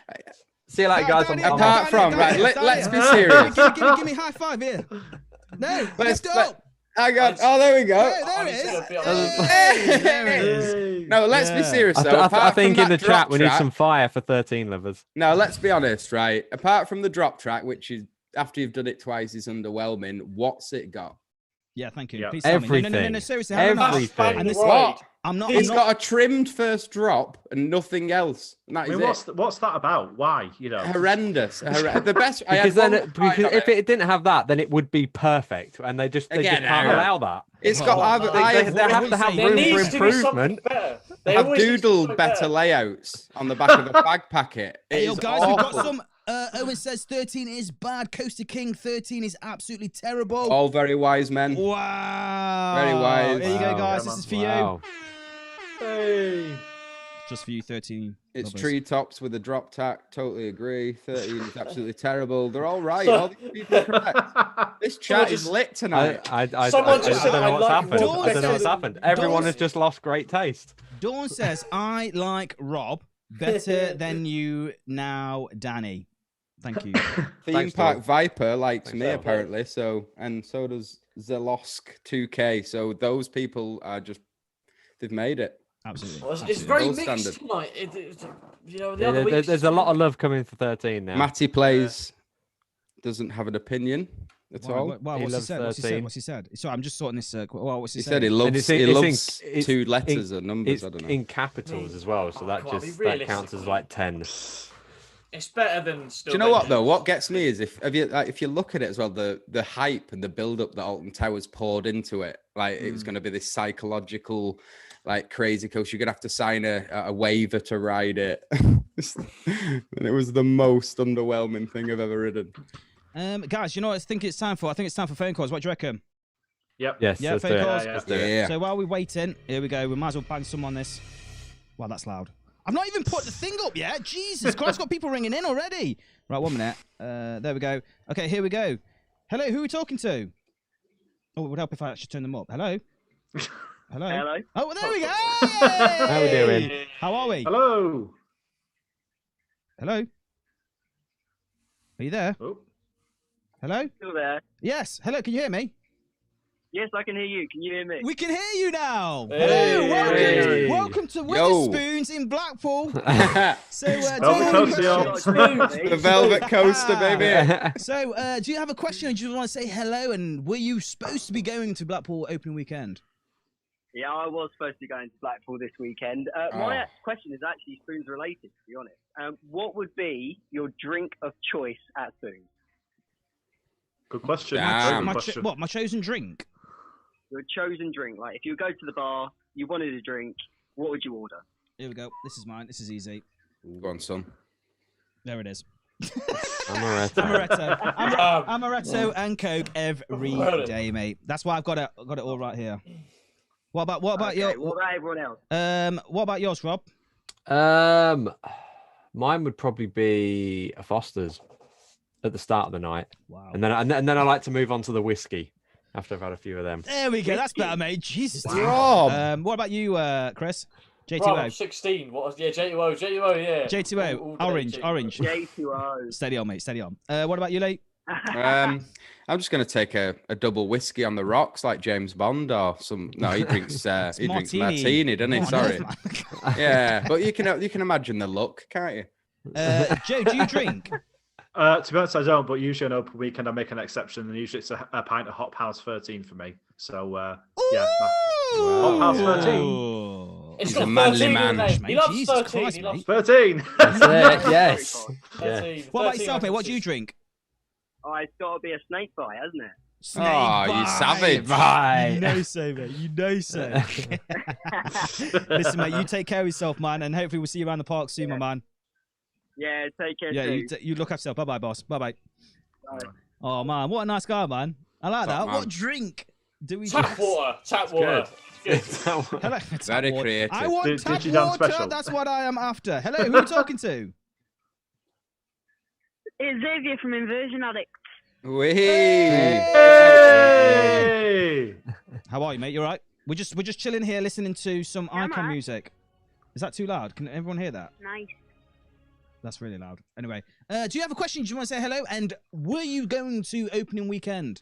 see you later, guys. Danny, Apart from, right, let's be serious. Give me high five here. No, lift up. I got. Oh, there we go. There it Honestly, is. I'd be Hey, there it is. Hey. No, let's be Yeah. serious I, though. th- I, th- I Apart think from in the that drop chat we need track- some fire for 13 lovers. No, let's be honest, right? Apart from the drop track, which is after you've done it twice is underwhelming. What's it got? Yeah, thank you. Yeah. Please tell me. No, Everything. seriously. I don't know. Everything. And this, What? I'm not. It's got a trimmed first drop and nothing else. And that I is mean, it. what's that about? Why? You know, Horrendous. The best. I had Because then, one because ride on if it didn't have that, then it would be perfect, and they just Again, can't Aaron. allow that. It's got. I They have have to have There room for needs to be something improvement. better. They I've always need to be doodled something better layouts on the back of the bag packet. It Hey, yo, is guys, we've got awful. some. Owen says 13 is bad. Coaster King 13 is absolutely terrible. All very wise men. Wow. Very wise. There you go, Wow. guys. Yeah, This is for Wow. hey. Just for you, 13. It's lovers. treetops with a drop tack. Totally agree. 13 is absolutely terrible. They're all right. All these people are correct. This chat is lit tonight. I Someone just said, don't know "I what's like happened. Rob I don't know what's better happened. than- Everyone Don't- has just lost great taste. Dawn says, I like Rob better than you now, Danny. Thank you. Theme Thanks, Park Dawn. Viper likes Thanks, me Dawn. apparently. So and so does Zelosk 2K. So those people are just they've made it. Absolutely. Well, it's Absolutely. very Gold mixed standard. tonight. You know, the other weeks. There's a lot of love coming for 13 now. Matty plays doesn't have an opinion at all. Wow, He what's he loves said? What's he said? 13. What's he said? Sorry, I'm just sorting this. Well, what's he, He said? said he loves it's he in- loves it's two in- letters or numbers. It's I don't know. in capitals as well, so that come on, just be that counts as realistic. like 10. It's better than still. Do you know what though? What gets me is if you look at it as well, the hype and the build up that Alton Towers poured into it, like it was going to be this psychological, like crazy coast. You're gonna have to sign a waiver to ride it, and it was the most underwhelming thing I've ever ridden. Guys, you know what I think it's time for? I think it's time for phone calls. What do you reckon? Yep. Yes, Yeah, let's do phone it. calls. Let's do it. Yeah. So while we're waiting, here we go. We might as well bang some on this. Wow, that's loud. I've not even put the thing up yet. Jesus Christ, got people ringing in already. Right, 1 minute. There we go. Okay, here we go. Hello, who are we talking to? Oh, it would help if I actually turn them up. Hello? Hello? Hello. Oh, well, there we go. How we doing? How are we? Hello. Hello? Are you there? Oh. Hello? Still there? Yes. Hello, can you hear me? Yes, I can hear you. Can you hear me? We can hear you now. Hey. Hello, welcome to Yo. Witherspoons in Blackpool. So, Velvet Coaster, yo. The Velvet Coaster, baby. So, do you have a question or do you want to say hello? And were you supposed to be going to Blackpool opening weekend? Yeah, I was supposed to be going to Blackpool this weekend. My question is actually Spoons related, to be honest. What would be your drink of choice at Spoons? Good question. Damn. Very good question. My chosen drink? Your chosen drink. Like, if you go to the bar, you wanted a drink, what would you order? Here we go. This is mine. This is easy. Go on, son. There it is. Amaretto. Amaretto and Coke every day, mate. That's why I've got it all right here. What about What about your? everyone else? What about yours, Rob? Mine would probably be a Foster's at the start of the night. Wow. And then I like to move on to the whiskey after I've had a few of them. There we go. That's better, mate. Jesus. Rob. What about you, Chris? Bro, J2O. I'm 16. What was J2O, yeah. J2O. All day Orange. J2O. J2O. Steady on, mate. Steady on. What about you, Lee? I'm just gonna take a double whiskey on the rocks like James Bond or some. No, he drinks martini, doesn't he? What on Sorry. earth, man? Yeah, but you can imagine the look, can't you? Joe, do you drink? To be honest, I don't, but usually on open weekend I make an exception, and usually it's a pint of Hop House 13 for me. So, yeah. Hop House 13. It's He's got a manly 13 in man. the name. He loves Jesus 13. Christ, He loves mate. 13! That's it, yes. 13. What about 13 yourself, mate? What do you ounces. drink? Oh, it's got to be a snake bite, hasn't it? Snake Oh, you bite. savage. Right. You know so, mate. You know so. Listen, mate, you take care of yourself, man, and hopefully we'll see you around the park soon, my man. Yeah, take care. Yeah, too. you look after yourself. Bye-bye, boss. Bye-bye. Bye. Oh, man, what a nice guy, man. I like Top that. man. What drink do we Tap water. Tap water. Good. Hello, tap Very water. creative. I want Did tap you done water. special? That's what I am after. Hello, who are you talking to? It's Xavier from Inversion, Addicts. Wee. Hey! How are you, mate? You all right? We're just chilling here, listening to some Yeah, I'm icon alright. music. Is that too loud? Can everyone hear that? Nice. That's really loud. Anyway, do you have a question? Do you want to say hello? And were you going to opening weekend?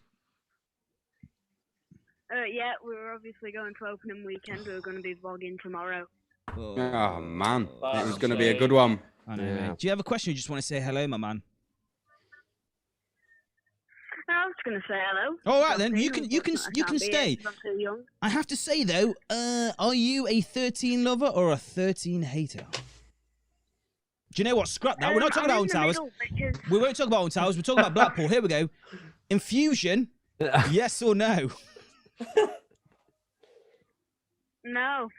Yeah, we were obviously going to opening weekend. We were going to be vlogging tomorrow. Oh man, it was That's going to be a shame. good one. I know, Yeah. mate. Do you have a question? Or you just want to say hello, my man? I was going to say hello. All right, then. Something, You can unfortunately, I you can can't be stay. here 'cause I'm too young. I have to say though, are you a 13 lover or a 13 hater? Do you know what? Scrap that. We're not talking I'm about in the Own Towers. middle because We won't talk about Own Towers. We're talking about Blackpool. Here we go. Infusion. Yes or no? no.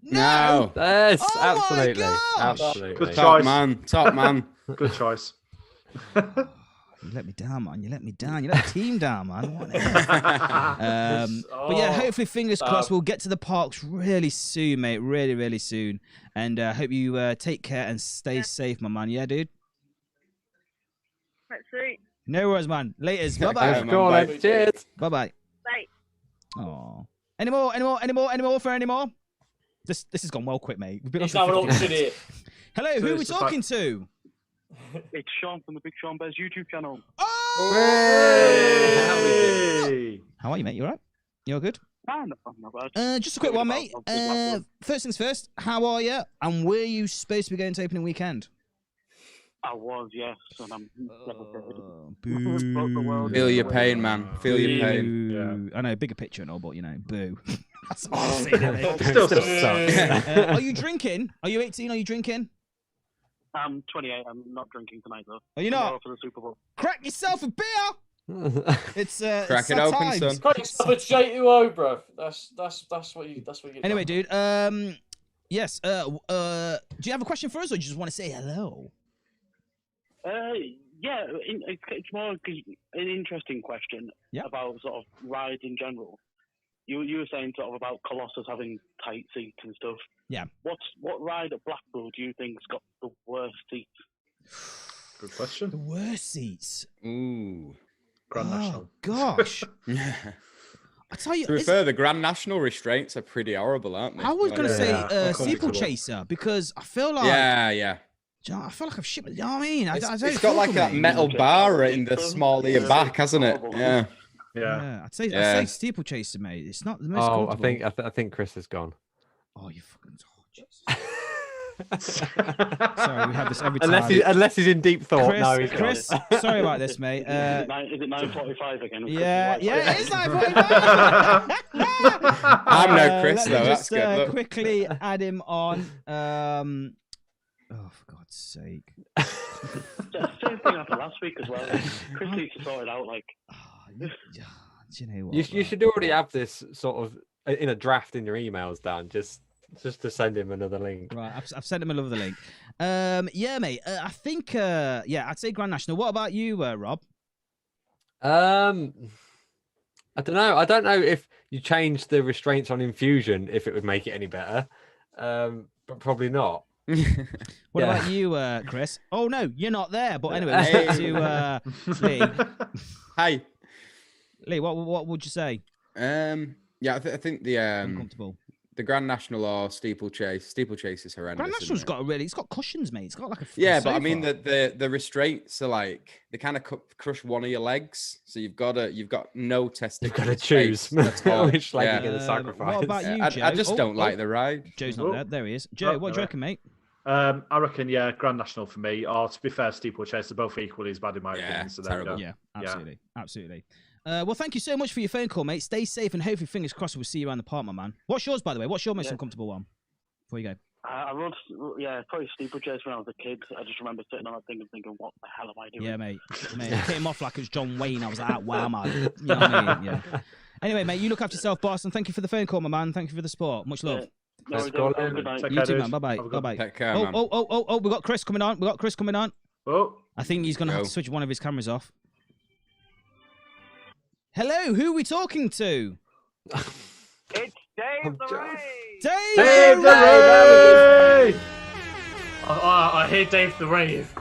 No. Yes, Oh my absolutely. gosh! Absolutely. Good Top choice. man. Top man. Good choice. You let me down, man. You let me down. You let the team down, man. What the hell? But yeah, hopefully, fingers crossed, we'll get to the parks really soon, mate. Really, really soon. And hope you take care and stay safe, my man. Yeah, dude. That's sweet. No worries, man. Laters. Bye Yeah, bye. man, Go on, bye. cheers. Bye bye. Bye. Oh. Any more for any more? This has gone well quick, mate. We've been He's on for now an 50 auction minutes. here. Hello, So who are we it's just talking to? It's Sean from the Big Sean Bears YouTube channel. Oh! Hey! How are you, mate? You alright? You all good? Man, I'm not bad. Just a quick one, mate. First things first, how are you? And were you supposed to be going to opening weekend? I was, yes, and I'm devastated. Boo. Feel your pain, man. Feel your pain. Boo. I know, bigger picture and all, but you know, boo. That's all I'm saying. mate. Still sucks. Are you drinking? Are you 18? Are you drinking? I'm 28. I'm not drinking tonight, though. Are you I'm not? going for the Super Bowl. Crack yourself a beer. It's Crack it's it sad open, times. son. Got yourself a J2O, bro. That's what you. Anyway, dude. Yes. Do you have a question for us, or do you just want to say hello? Yeah, it's more an interesting question Yeah. about sort of rides in general. You were saying sort of about Colossus having tight seats and stuff. Yeah. What ride at Blackpool do you think's got the worst seats? Good The question. worst seats. Ooh. Grand Oh National. gosh. I tell you, To be fair, the Grand National restraints are pretty horrible, aren't they? I was gonna Yeah, say yeah. steeplechase because I feel like Yeah. do you know, I feel like I've shipped. You know what I mean? I don't It's got feel like for that me. metal bar in the small of your back, hasn't it? Yeah. Yeah. I'd say Yeah. steeplechaser, mate. It's not the most Oh, comfortable. I think Chris has gone. Oh, you fucking. Oh, Jesus. Sorry, we have this every time. Unless he's in deep thought. Chris, No, he's gone. Chris, sorry about this, mate. Is it 9:45 again? Yeah, it is 9:45. I'm no Chris, let me though. That's just, good. Look. quickly add him on. Oh, for God's sake. Same thing happened last week as well. Chris needs to sort it out. Like, do you know what? You should already have this sort of in a draft in your emails, Dan. Just to send him another link. Right, I've sent him another link. Yeah, mate. I think, I'd say Grand National. What about you, Rob? I don't know. I don't know if you change the restraints on Infusion, if it would make it any better. But probably not. What about you, Chris? Oh no, you're not there. But anyway, let's get to Lee. Hi. Lee, what would you say? I think the Uncomfortable. the Grand National or steeplechase. Steeplechase is horrendous. Grand National's got it's got cushions, mate. It's got like a but I mean the restraints are like they kind of crush one of your legs, so you've got no testing. You've got to choose which leg you're going to sacrifice. What about you, Joe? I just don't like the ride. Joe's not there. There he is. Joe, what do you reckon, mate? I reckon, Grand National for me. Or to be fair, steeplechase, they're both equally as bad in my opinion. So there we go. Yeah, absolutely. Well, thank you so much for your phone call, mate. Stay safe and hopefully, fingers crossed, we'll see you around the park, my man. What's yours, by the way? What's your most uncomfortable one? Before you go. I rode, probably steeplechase when I was a kid. I just remember sitting on that thing and thinking, what the hell am I doing? Yeah, mate. It came off like it was John Wayne. I was like, wow, man. You know what I mean? Yeah. Anyway, mate, you look after yourself, boss, and thank you for the phone call, my man. Thank you for the support. Much love. Good night. You too, man. Bye-bye. Bye-bye. Take care, man. Oh, we got Chris coming on. Oh. I think he's going to have to switch one of his cameras off. Hello, who are we talking to? It's Dave the Ray. Dave the Ray! I hear Dave the Rave.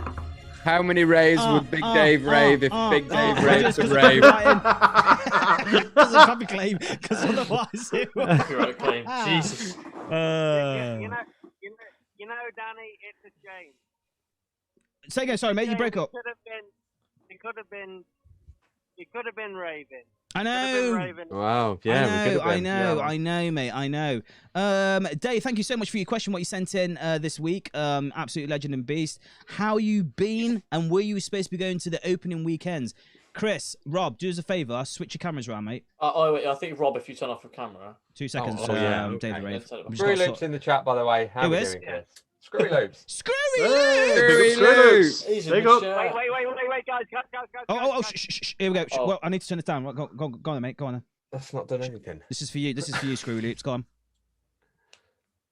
How many raves would Big Dave rave if Big Dave raved to rave? Doesn't probably claim, because otherwise it would. Copyright claim. Jesus. You know, Danny, it's a shame. Say again, sorry, mate, you broke up. It could have been raving. I know. Wow. Yeah. I know, mate. I know. Dave, thank you so much for your question. What you sent in this week, absolute legend and beast. How you been? And were you supposed to be going to the opening weekends? Chris, Rob, do us a favour. Switch your cameras around, mate. Wait, I think Rob, if you turn off your camera. 2 seconds. Yeah. Dave the Rave. Screwy Loops in the chat, by the way. How are you doing, Chris? Screwy Loops. Screwy Loops. Easy, There you go. Wait, guys. Oh, shh. Here we go. Oh. Well, I need to turn this down. Go on, mate. Go on. Then. That's not done anything. This is for you, Screwy Loops. Go on.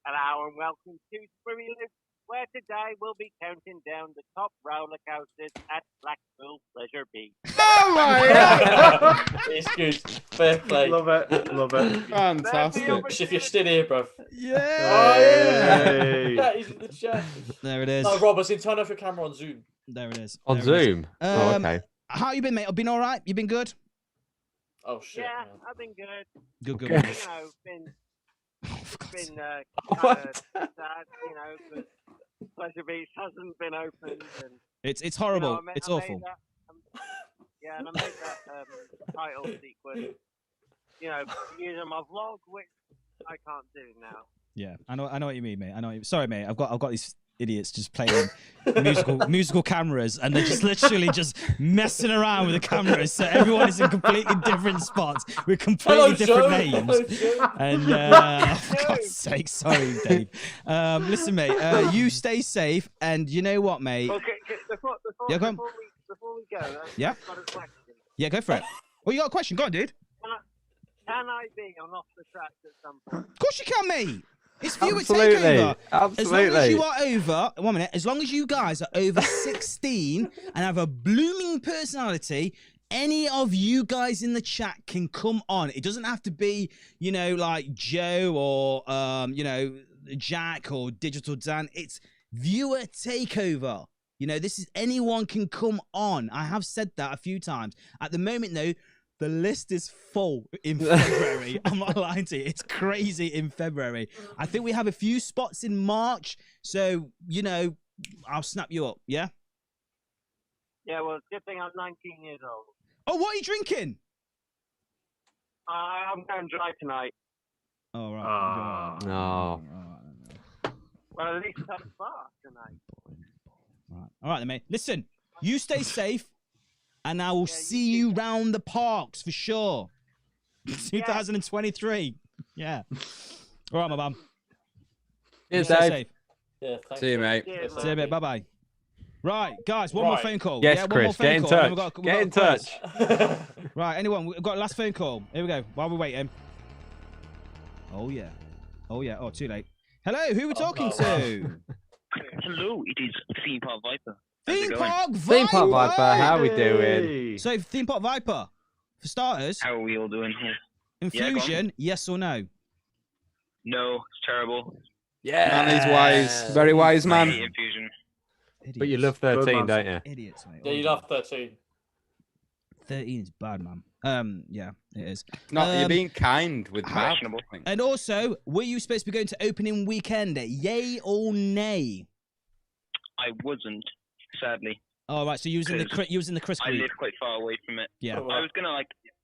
Hello and welcome to Screwy Loops, where today we'll be counting down the top roller coasters at Blackpool Pleasure Beach. Oh my God! It's good. Fair play. Love it. Fantastic. If you're still here, bruv. Yeah. That is in the chat. There it is. No, Rob, I said turn off your camera on Zoom. There it is. On Zoom? Okay. How you been, mate? I've been all right. You been good? Oh, shit. Yeah, man. I've been good. Good. You know, been kind of sad, but Pleasure Beach hasn't been opened. And, It's horrible. It's awful. And I made that title sequence, using my vlog, which I can't do now. Yeah, I know what you mean, mate. Sorry, mate. I've got these idiots just playing musical cameras, and they're just literally just messing around with the cameras, so everyone is in completely different spots with completely different names. And for God's sake, sorry, Dave. Listen, mate, you stay safe, and you know what, mate? Okay, before we go, Yeah. I've got a question. Yeah, go for it. Well, you got a question? Go on, dude. Can I be on Off the Tracks at some point? Of course you can, mate. It's viewer Absolutely. takeover. Absolutely. As long as you are over, 1 minute, as long as you guys are over 16 and have a blooming personality, any of you guys in the chat can come on. It doesn't have to be, like Joe or, Jack or Digital Dan. It's viewer takeover. This is anyone can come on. I have said that a few times. At the moment, though, the list is full in February. I'm not lying to you. It's crazy in February. I think we have a few spots in March. So, I'll snap you up. Yeah? Yeah, well, good thing I'm 19 years old. Oh, what are you drinking? I'm going dry tonight. All right. Ah. No. Well, at least that's far tonight. Right. All right, then, mate. Listen, you stay safe, and I will see you round the parks for sure. 2023. Yeah. All right, my man. Cheers, Stay Dave. safe. Yeah, thanks. See you, mate. See you, mate. Bye bye. Right, guys, one more Right. phone call. Yes, yeah, one more Chris, phone get in call, and then touch. we've Get in got a quiz. touch. Right, anyone? We've got a last phone call. Here we go. While we're waiting. Oh, yeah. Oh, yeah. Oh, too late. Hello, who are we talking to? Hello, it is Theme Park Viper. Theme Park Viper. Theme Park Viper, how we doing? Hey. So, Theme Park Viper, for starters, How are we all doing here? infusion, yes or no? No, it's terrible. Yeah. Man, he's wise. Very wise, I man. hate infusion. But you love Good 13, man. don't you? Idiots, mate. Yeah, you love 13. 13 is bad, man. Yeah, it is. Not you're Um, being kind with bad. Questionable. And also, were you supposed to be going to opening weekend? Yay or nay? I wasn't, sadly. All right, so you was in the Because you was in the Chris I group. live quite far away from it. Yeah, I was gonna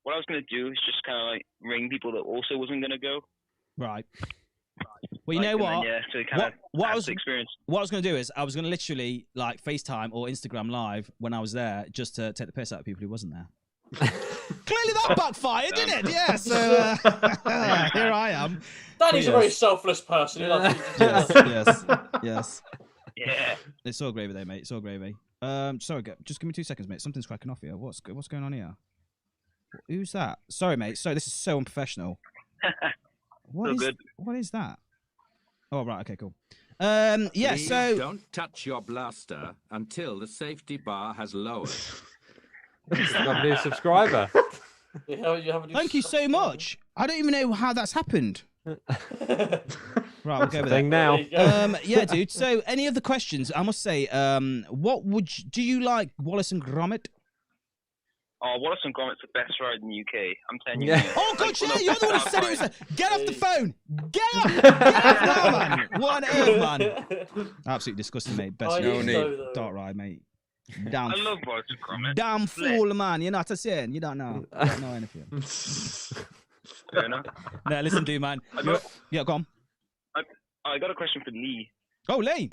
what I was gonna do is just kind of like ring people that also wasn't gonna go. right. Well, you Like, know and what? then, yeah, so kind of What I have was the experience. what I was going to do is I was going to literally like FaceTime or Instagram live when I was there just to take the piss out of people who wasn't there. Clearly that backfired, didn't it? Yeah. So here I am. Danny's a Yes. very selfless person. He loves Yes. Yeah. It's all gravy there, mate. It's all gravy. Sorry, just give me 2 seconds, mate. Something's cracking off here. What's going on here? Who's that? Sorry, mate. Sorry, this is so unprofessional. So good. What is that? Oh, right. Okay, cool. Yeah, Please so don't touch your blaster until the safety bar has lowered. Got a new subscriber. thank you so much. I don't even know how that's happened. Right, we'll go with Thing that. now. Yeah, dude. So, any other questions? I must say, do you like Wallace and Gromit? Oh, Wallace and Gromit's the best ride in the UK. I'm telling you. Yeah. man. Oh, God, yeah, you're the one who said it was. Get off the phone. Get off now, man. What on earth, man? Absolutely disgusting, mate. Best No need. dark ride, mate. Damn, I love Wallace and Gromit. damn fool, man. You're not a saying. You don't know. You don't know anything. Fair enough. No, listen, dude, man. Yeah, go on. I got a question for Lee. Oh, Lee.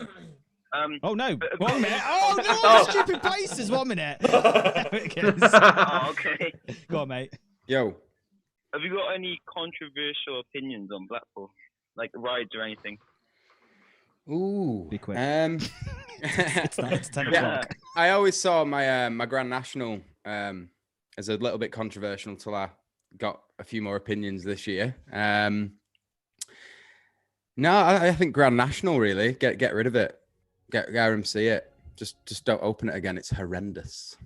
Oh, no. but- 1 minute. Oh, no, stupid places. 1 minute. There it goes. Oh, okay. Go on, mate. Yo. Have you got any controversial opinions on Blackpool? Like rides or anything? Ooh. Be quick. It's not. It's 10 Yeah, o'clock. I always saw my Grand National as a little bit controversial until I got a few more opinions this year. No, I think Grand National really get rid of it. Get RMC it. Just don't open it again. It's horrendous.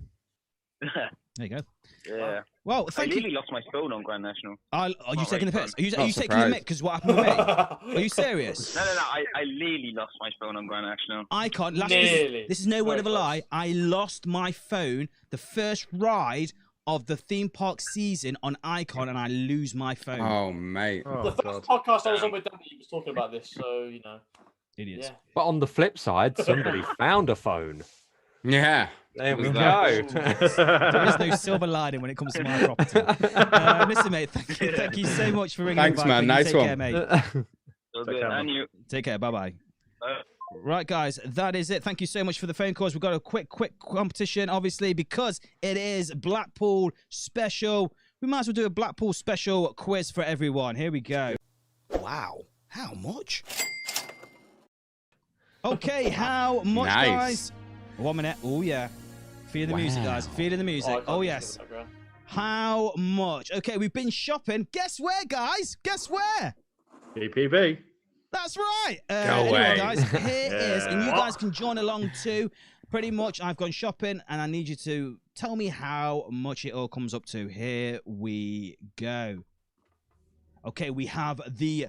There you go. Yeah. Well, I thank nearly you. lost my phone on Grand National. Are you Not taking the very piss? fun. Are you Not taking the surprised. mic? Because what happened with me? Are you serious? No. I nearly lost my phone on Grand National. I can't. Nearly. This is no word Very of a close. lie. I lost my phone the first ride of the theme park season on Icon, and I lose my phone. Oh mate. The Oh, first God. podcast I was on with Danny, he was talking about this, so you know. Idiots. Yeah. But on the flip side, somebody found a phone. Yeah. There we Was go. There is no silver lining when it comes to my property. Listen, mate, thank you so much for ringing. Thanks, Viper. man. You Nice take one. care, mate. So Take good. care, And man. you. Take care. Bye-bye. Bye. Right, guys, that is it. Thank you so much for the phone calls. We've got a quick competition, obviously, because it is Blackpool special. We might as well do a Blackpool special quiz for everyone. Here we go. Wow. How much? Okay, how much, Nice. guys? 1 minute. Oh, yeah. Feel the music, guys. Feel the music. I can't Oh, listen yes. to the background. How much? Okay, we've been shopping. Guess where, guys? Guess where? PPB. That's right. Go Anyway, away. guys, here is, and you Yeah. guys can join along too. Pretty much, I've gone shopping, and I need you to tell me how much it all comes up to. Here we go. Okay, we have the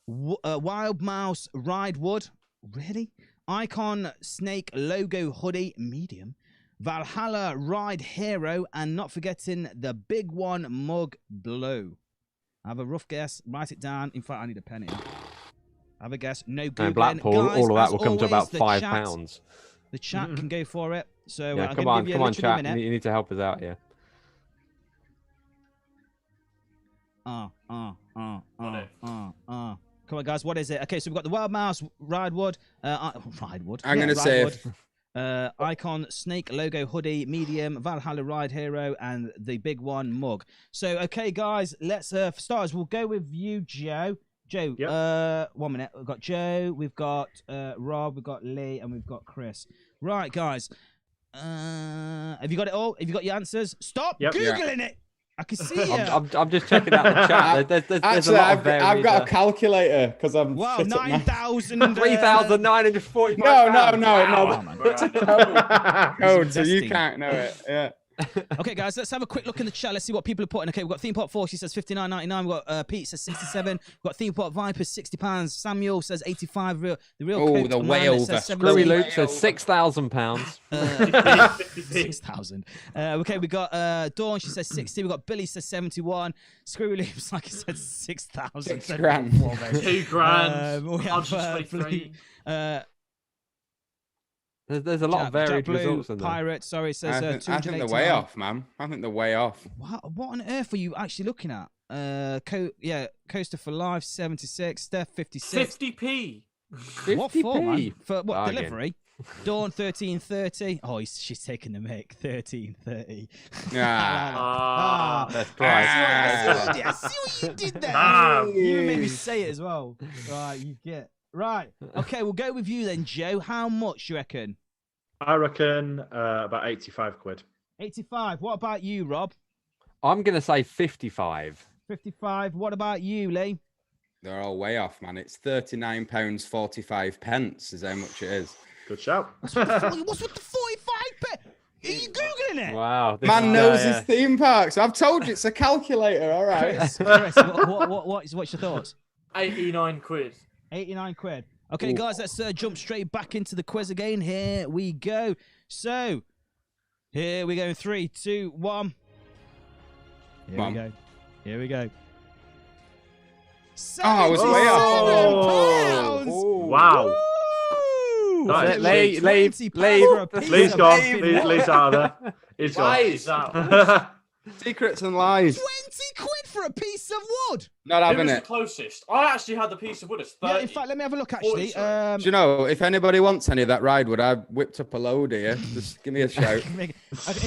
Wild Mouse Ride Wood. Really? Icon Snake Logo Hoodie, medium. Valhalla Ride Hero, and not forgetting the Big One Mug Blue. Have a rough guess. Write it down. In fact, I need a pen here. Have a guess. No Googling. And Blackpool, Guys, all of that as will come to always, about the £5. chat- The chat can go for it. So Yeah, I'll come on, give you come on, literally a chat. minute. You need to help us out here. Come on, guys. What is it? Okay, so we've got the Wild Mouse, Ridewood. Ridewood. I'm gonna say Icon, Snake logo hoodie, medium, Valhalla Ride Hero, and the big one mug. So, okay, guys, let's for starters, we'll go with you, Joe. Joe, 1 minute. We've got Joe, we've got Rob, we've got Lee, and we've got Chris. Right, guys. Have you got it all? Have you got your answers? Stop Googling it. I can see you. I'm just checking out the chat. There's Actually, a lot of I've got a calculator because I'm. Wow, 9,000. 3,940. No. Code, so you can't know it. Yeah. Okay, guys, let's have a quick look in the chat. Let's see what people are putting. Okay, we've got Theme Park 4. She says $59.99. We've got Pete says 67. We've got Theme Park Viper £60. Samuel says 85. The real oh, the way over. Screwy Luke says £6,000. 6,000. Okay, we got Dawn. She says 60. We got Billy says 71. Screwy Luke's like I said 6,000. $6 grand. $2 grand. We have 123. There's a lot of varied Blue, results in there. Pirate, sorry, it says I think they're way off, man. I think they're way off. What on earth are you actually looking at? Coaster for Life 76, Steph 56. 50p. What for, man? For what Bargain. delivery? Dawn 1330. Oh, she's taking the mic. 1330. That's price. I see what you did there. You made me say it as well. Right, you get. Right. Okay, we'll go with you then, Joe. How much you reckon? I reckon about 85 quid. 85. What about you, Rob? I'm going to say 55. 55. What about you, Lee? They're all way off, man. It's £39.45 is how much it is. Good shout. What's with the 45? Are you Googling it? Wow. Man knows his theme parks. I've told you it's a calculator, all right. Chris, what's your thoughts? 89 quid. 89 quid. Okay, guys, let's jump straight back into the quiz again. Here we go. So, here we go. 3, 2, 1. Here we go. Here we go. Oh, I was way off. Oh, wow. Nice. Lee's gone. Lee's out of there. He's gone. Lies out. Secrets and lies. 20 quid for a piece of wood. Not Who having was it. the closest? I actually had the piece of wood. It's 30. Yeah, in fact, let me have a look, actually. 40, do you know, if anybody wants any of that ride wood, I've whipped up a load here. Just give me a shout. In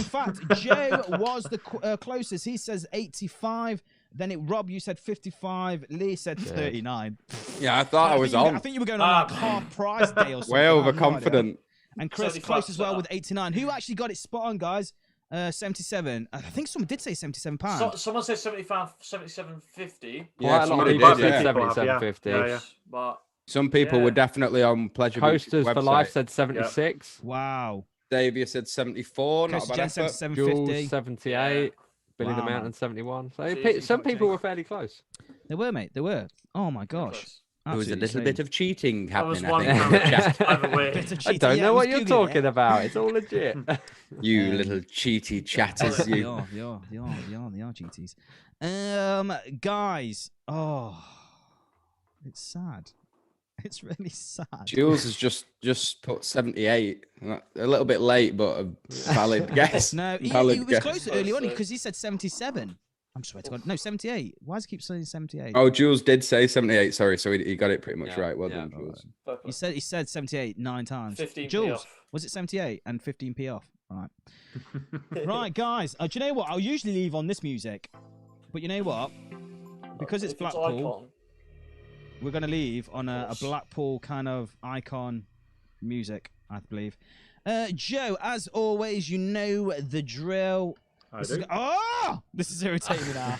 fact, Joe was the closest. He says 85. Then Rob, you said 55. Lee said 39. Yeah, I thought I was on. I think you were going on like half price day or something. Way overconfident. And Chris close as well with 89. Who actually got it spot on, guys? 77. I think someone did say £77. So, someone said 77.50. Yeah, somebody did. Said 77.50. Yeah. But some people were definitely on Pleasure Coasters Beach's for website. Life said 76. Wow. Davia said 74. Not a bad effort. 77.50. Jules 78. Billy the Mountain 71. So some people were fairly close. They were, mate. They were. Oh my gosh. There was a little Absolutely bit of cheating happening, one I think, in the chat. Bit of I cheating. don't Yeah, know I what was you're Googling talking about. It's all legit. You little cheaty chatters, They you. are GTs. Guys. Oh, it's sad. It's really sad. Jules has just put 78. A little bit late, but a valid guess. No, he Valid was guess. closer early on because he said 77. I'm swear to God. No, 78. Why does he keep saying 78? Oh, Jules did say 78. Sorry, so he got it pretty much right. Well done, Jules. He said 78 9 times. 15p Jules, off. was it 78 and 15p off? All right. Right, guys. Do you know what? I'll usually leave on this music, but you know what? Because it's Blackpool, we're going to leave on a Blackpool kind of icon music, I believe. Joe, as always, you know the drill. This is irritating me now.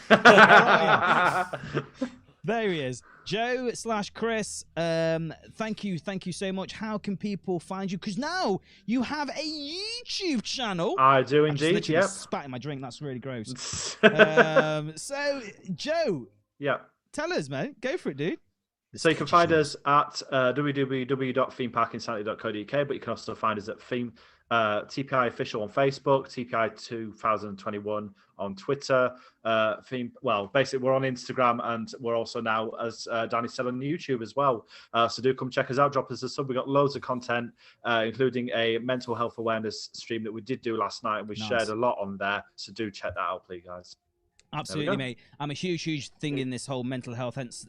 There he is. Joe/Chris, thank you so much. How can people find you? Because now you have a YouTube channel. I do indeed, yeah. Spat in my drink, that's really gross. So, Joe, tell us, mate. Go for it, dude. So you can find us at www.themeparkinsanity.co.uk, but you can also find us at TPI Official on Facebook, TPI 2021 on Twitter. Basically, we're on Instagram, and we're also now, as Danny said, on YouTube as well. So do come check us out. Drop us a sub. We've got loads of content, including a mental health awareness stream that we did do last night, and we shared a lot on there. So do check that out, please, guys. Absolutely, mate. I'm a huge thing in this whole mental health. Hence,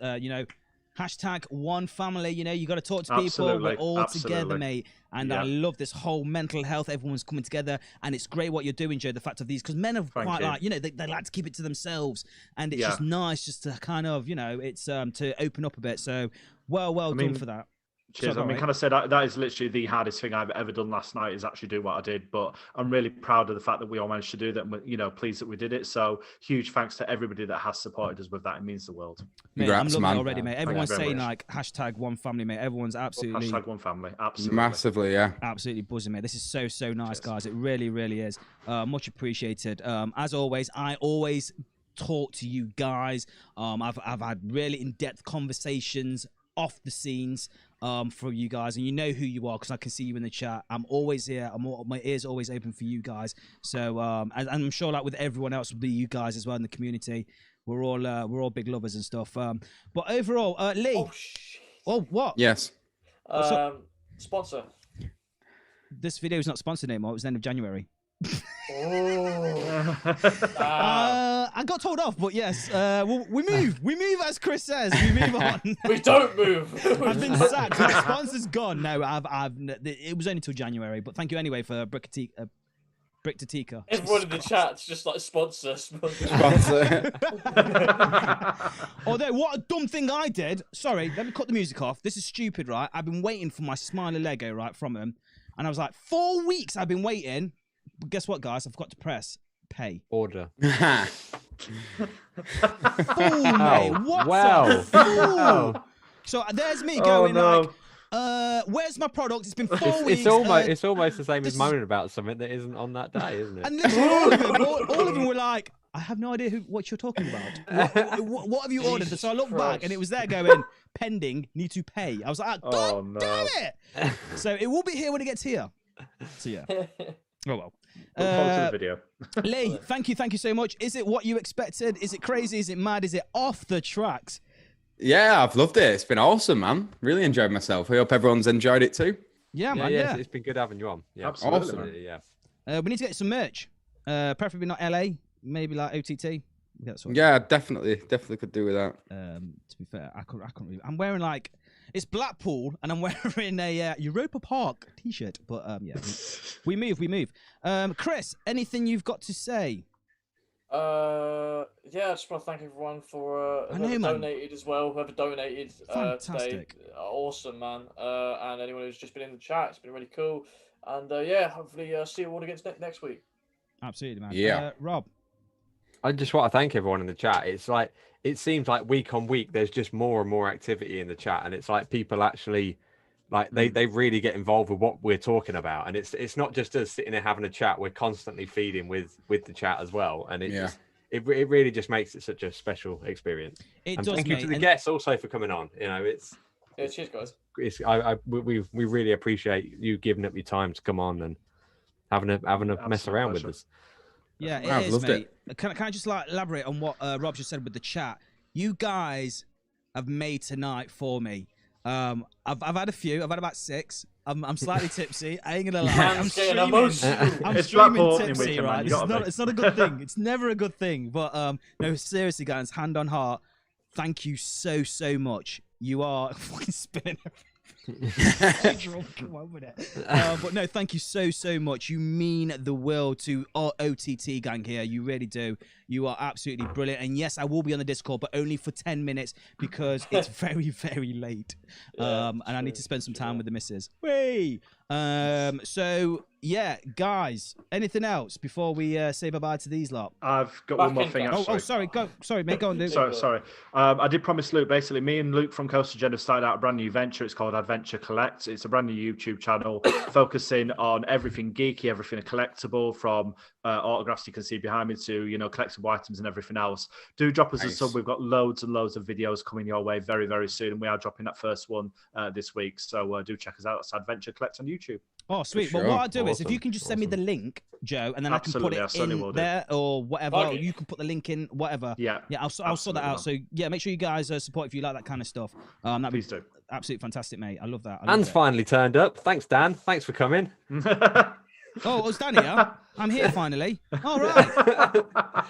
hashtag one family. You got to talk to people. We're all together, mate. And I love this whole mental health. Everyone's coming together, and it's great what you're doing, Joe. The fact of these, because men are quite like, they like to keep it to themselves, and it's just nice just to kind of, it's to open up a bit. So, well done for that. Cheers. I mean, can I say that is literally the hardest thing I've ever done last night is actually do what I did. But I'm really proud of the fact that we all managed to do that. And pleased that we did it. So huge thanks to everybody that has supported us with that. It means the world. Mate, I'm loving it already, mate. Everyone's saying like hashtag one family, mate. Everyone's absolutely hashtag one family. Absolutely. Massively, yeah. Absolutely buzzing, mate. This is so nice, guys. It really is. Much appreciated. As always, I always talk to you guys. I've had really in-depth conversations off the scenes for you guys, and you know who you are because I can see you in the chat. I'm always here. My ears always open for you guys. So and I'm sure like with everyone else will be you guys as well in the community. We're all big lovers and stuff. But overall, Lee. Oh, what? Yes. Sponsor. This video is not sponsored anymore. It was the end of January. I got told off, but yes, we move as Chris says. We move on. We don't move. I've been sacked. The sponsor's gone. No, it was only till January, but thank you anyway for Brick to Tika. Everyone in the chat's just like sponsor. Although, what a dumb thing I did. Sorry, let me cut the music off. This is stupid, right? I've been waiting for my Smiley Lego, right, from him, and I was like, 4 weeks I've been waiting. But guess what, guys? I've got to press pay. Order. Fool, mate. What the fool? So there's me going like, where's my product? It's been 4 weeks. It's almost the same as moaning about something that isn't on that day, isn't it? And literally all of them were like, I have no idea what you're talking about. What have you ordered? So I looked back and it was there going, pending, need to pay. I was like, God damn it. So it will be here when it gets here. So yeah. Oh well. Look forward to the video. Lee, thank you so much. Is it what you expected? Is it crazy? Is it mad? Is it off the tracks? Yeah, I've loved it. It's been awesome, man. Really enjoyed myself. I hope everyone's enjoyed it too. Yeah, man. Yeah, it's been good having you on. Yeah, absolutely. Yeah. We need to get some merch. Preferably not LA. Maybe like OTT. Yeah, definitely could do with that. To be fair, I couldn't really. I'm wearing like. It's Blackpool, and I'm wearing a Europa Park t-shirt. But yeah, we move. Chris, anything you've got to say? Yeah, I just want to thank everyone for whoever donated as well. Whoever donated today, awesome, man. And anyone who's just been in the chat, it's been really cool. And yeah, hopefully see you all again next week. Absolutely, man. Yeah, Rob. I just want to thank everyone in the chat. It's like it seems like week on week there's just more and more activity in the chat, and it's like people actually like they really get involved with what we're talking about, and it's not just us sitting there having a chat. We're constantly feeding with the chat as well, and it really just makes it such a special experience. And thank you to the guests also for coming on. Cheers, guys. We really appreciate you giving up your time to come on and having a mess around with us. Yeah, it is, mate. Can I just like elaborate on what Rob just said with the chat? You guys have made tonight for me. I've had a few. I've had about 6. I'm slightly tipsy. I ain't gonna lie. I'm streaming tipsy, right? It's not a good thing. It's never a good thing. But no, seriously, guys, hand on heart, thank you so much. You are fucking spinning everything. But no, thank you so much. You mean the world to our OTT gang here. You really do. You are absolutely brilliant. And yes, I will be on the Discord, but only for 10 minutes because it's very late. And I need to spend some time with the missus. So yeah, guys, anything else before we say bye-bye to these lot? I've got one more thing. Sorry, mate, go on, Luke. Sorry. I did promise Luke, basically, me and Luke from CoasterDan have started out a brand new venture. It's called Adventure Collect. It's a brand new YouTube channel focusing on everything geeky, everything collectible, from autographs you can see behind me to, collectible items and everything else. Do drop us a sub. We've got loads and loads of videos coming your way very soon, and we are dropping that first one this week. So do check us out. It's Adventure Collect on YouTube. Oh, sweet. Sure. Well, what I'll do is, if you can just send me the link, Joe, and then I can put it in there or whatever, or you can put the link in, whatever. Yeah, I'll sort that out. So, yeah, make sure you guys support if you like that kind of stuff. Please do. Absolutely fantastic, mate. I love that. Dan's finally turned up. Thanks, Dan. Thanks for coming. Oh, it's Dan here. I'm here finally. All right.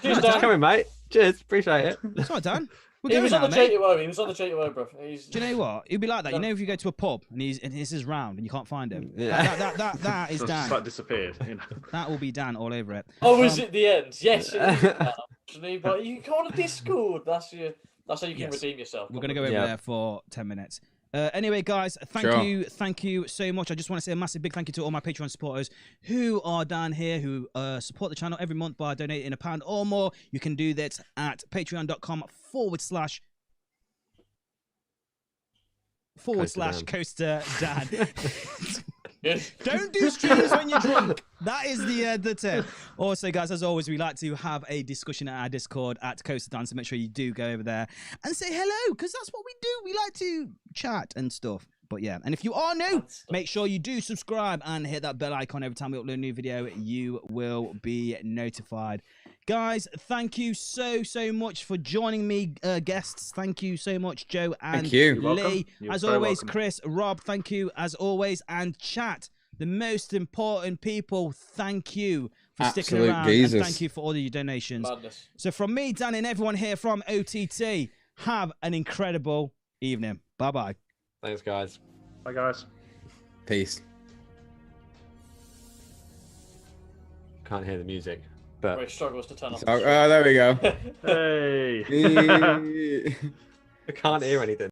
Cheers, Dan. Coming, mate. Cheers, appreciate it. It's all right, Dan. We're He going was now, on the mate. JTO. He was on the JTO, bro. He's... Do you know what? It'd be like that. You No. know, if you go to a pub and this is round and you can't find him. Yeah. That is Just Dan. like disappeared. You know. That will be Dan all over it. Oh, is it the end? Yes, it is now, actually, but you go on a Discord. That's how you can Yes. redeem yourself. We're gonna go over there for 10 minutes. Anyway, guys, thank you so much. I just want to say a massive big thank you to all my Patreon supporters who are down here, who support the channel every month by donating £1 or more. You can do that at patreon.com/CoasterDan. Don't do streams when you're drunk. That is the tip. Also, guys, as always, we like to have a discussion at our Discord at CoasterDan, so make sure you do go over there and say hello, because that's what we do. We like to chat and stuff. But yeah, and if you are new, make sure you do subscribe and hit that bell icon every time we upload a new video. You will be notified. Guys, thank you so much for joining me, guests. Thank you so much, Joe and Lee. As always, Chris, Rob, thank you as always. And chat, the most important people, thank you for sticking around. And thank you for all of your donations. Madness. So from me, Dan, and everyone here from OTT, have an incredible evening. Bye-bye. Thanks, guys. Bye, guys. Peace. Can't hear the music, but Ray struggles to turn off. Oh, there we go. Hey. I can't hear anything.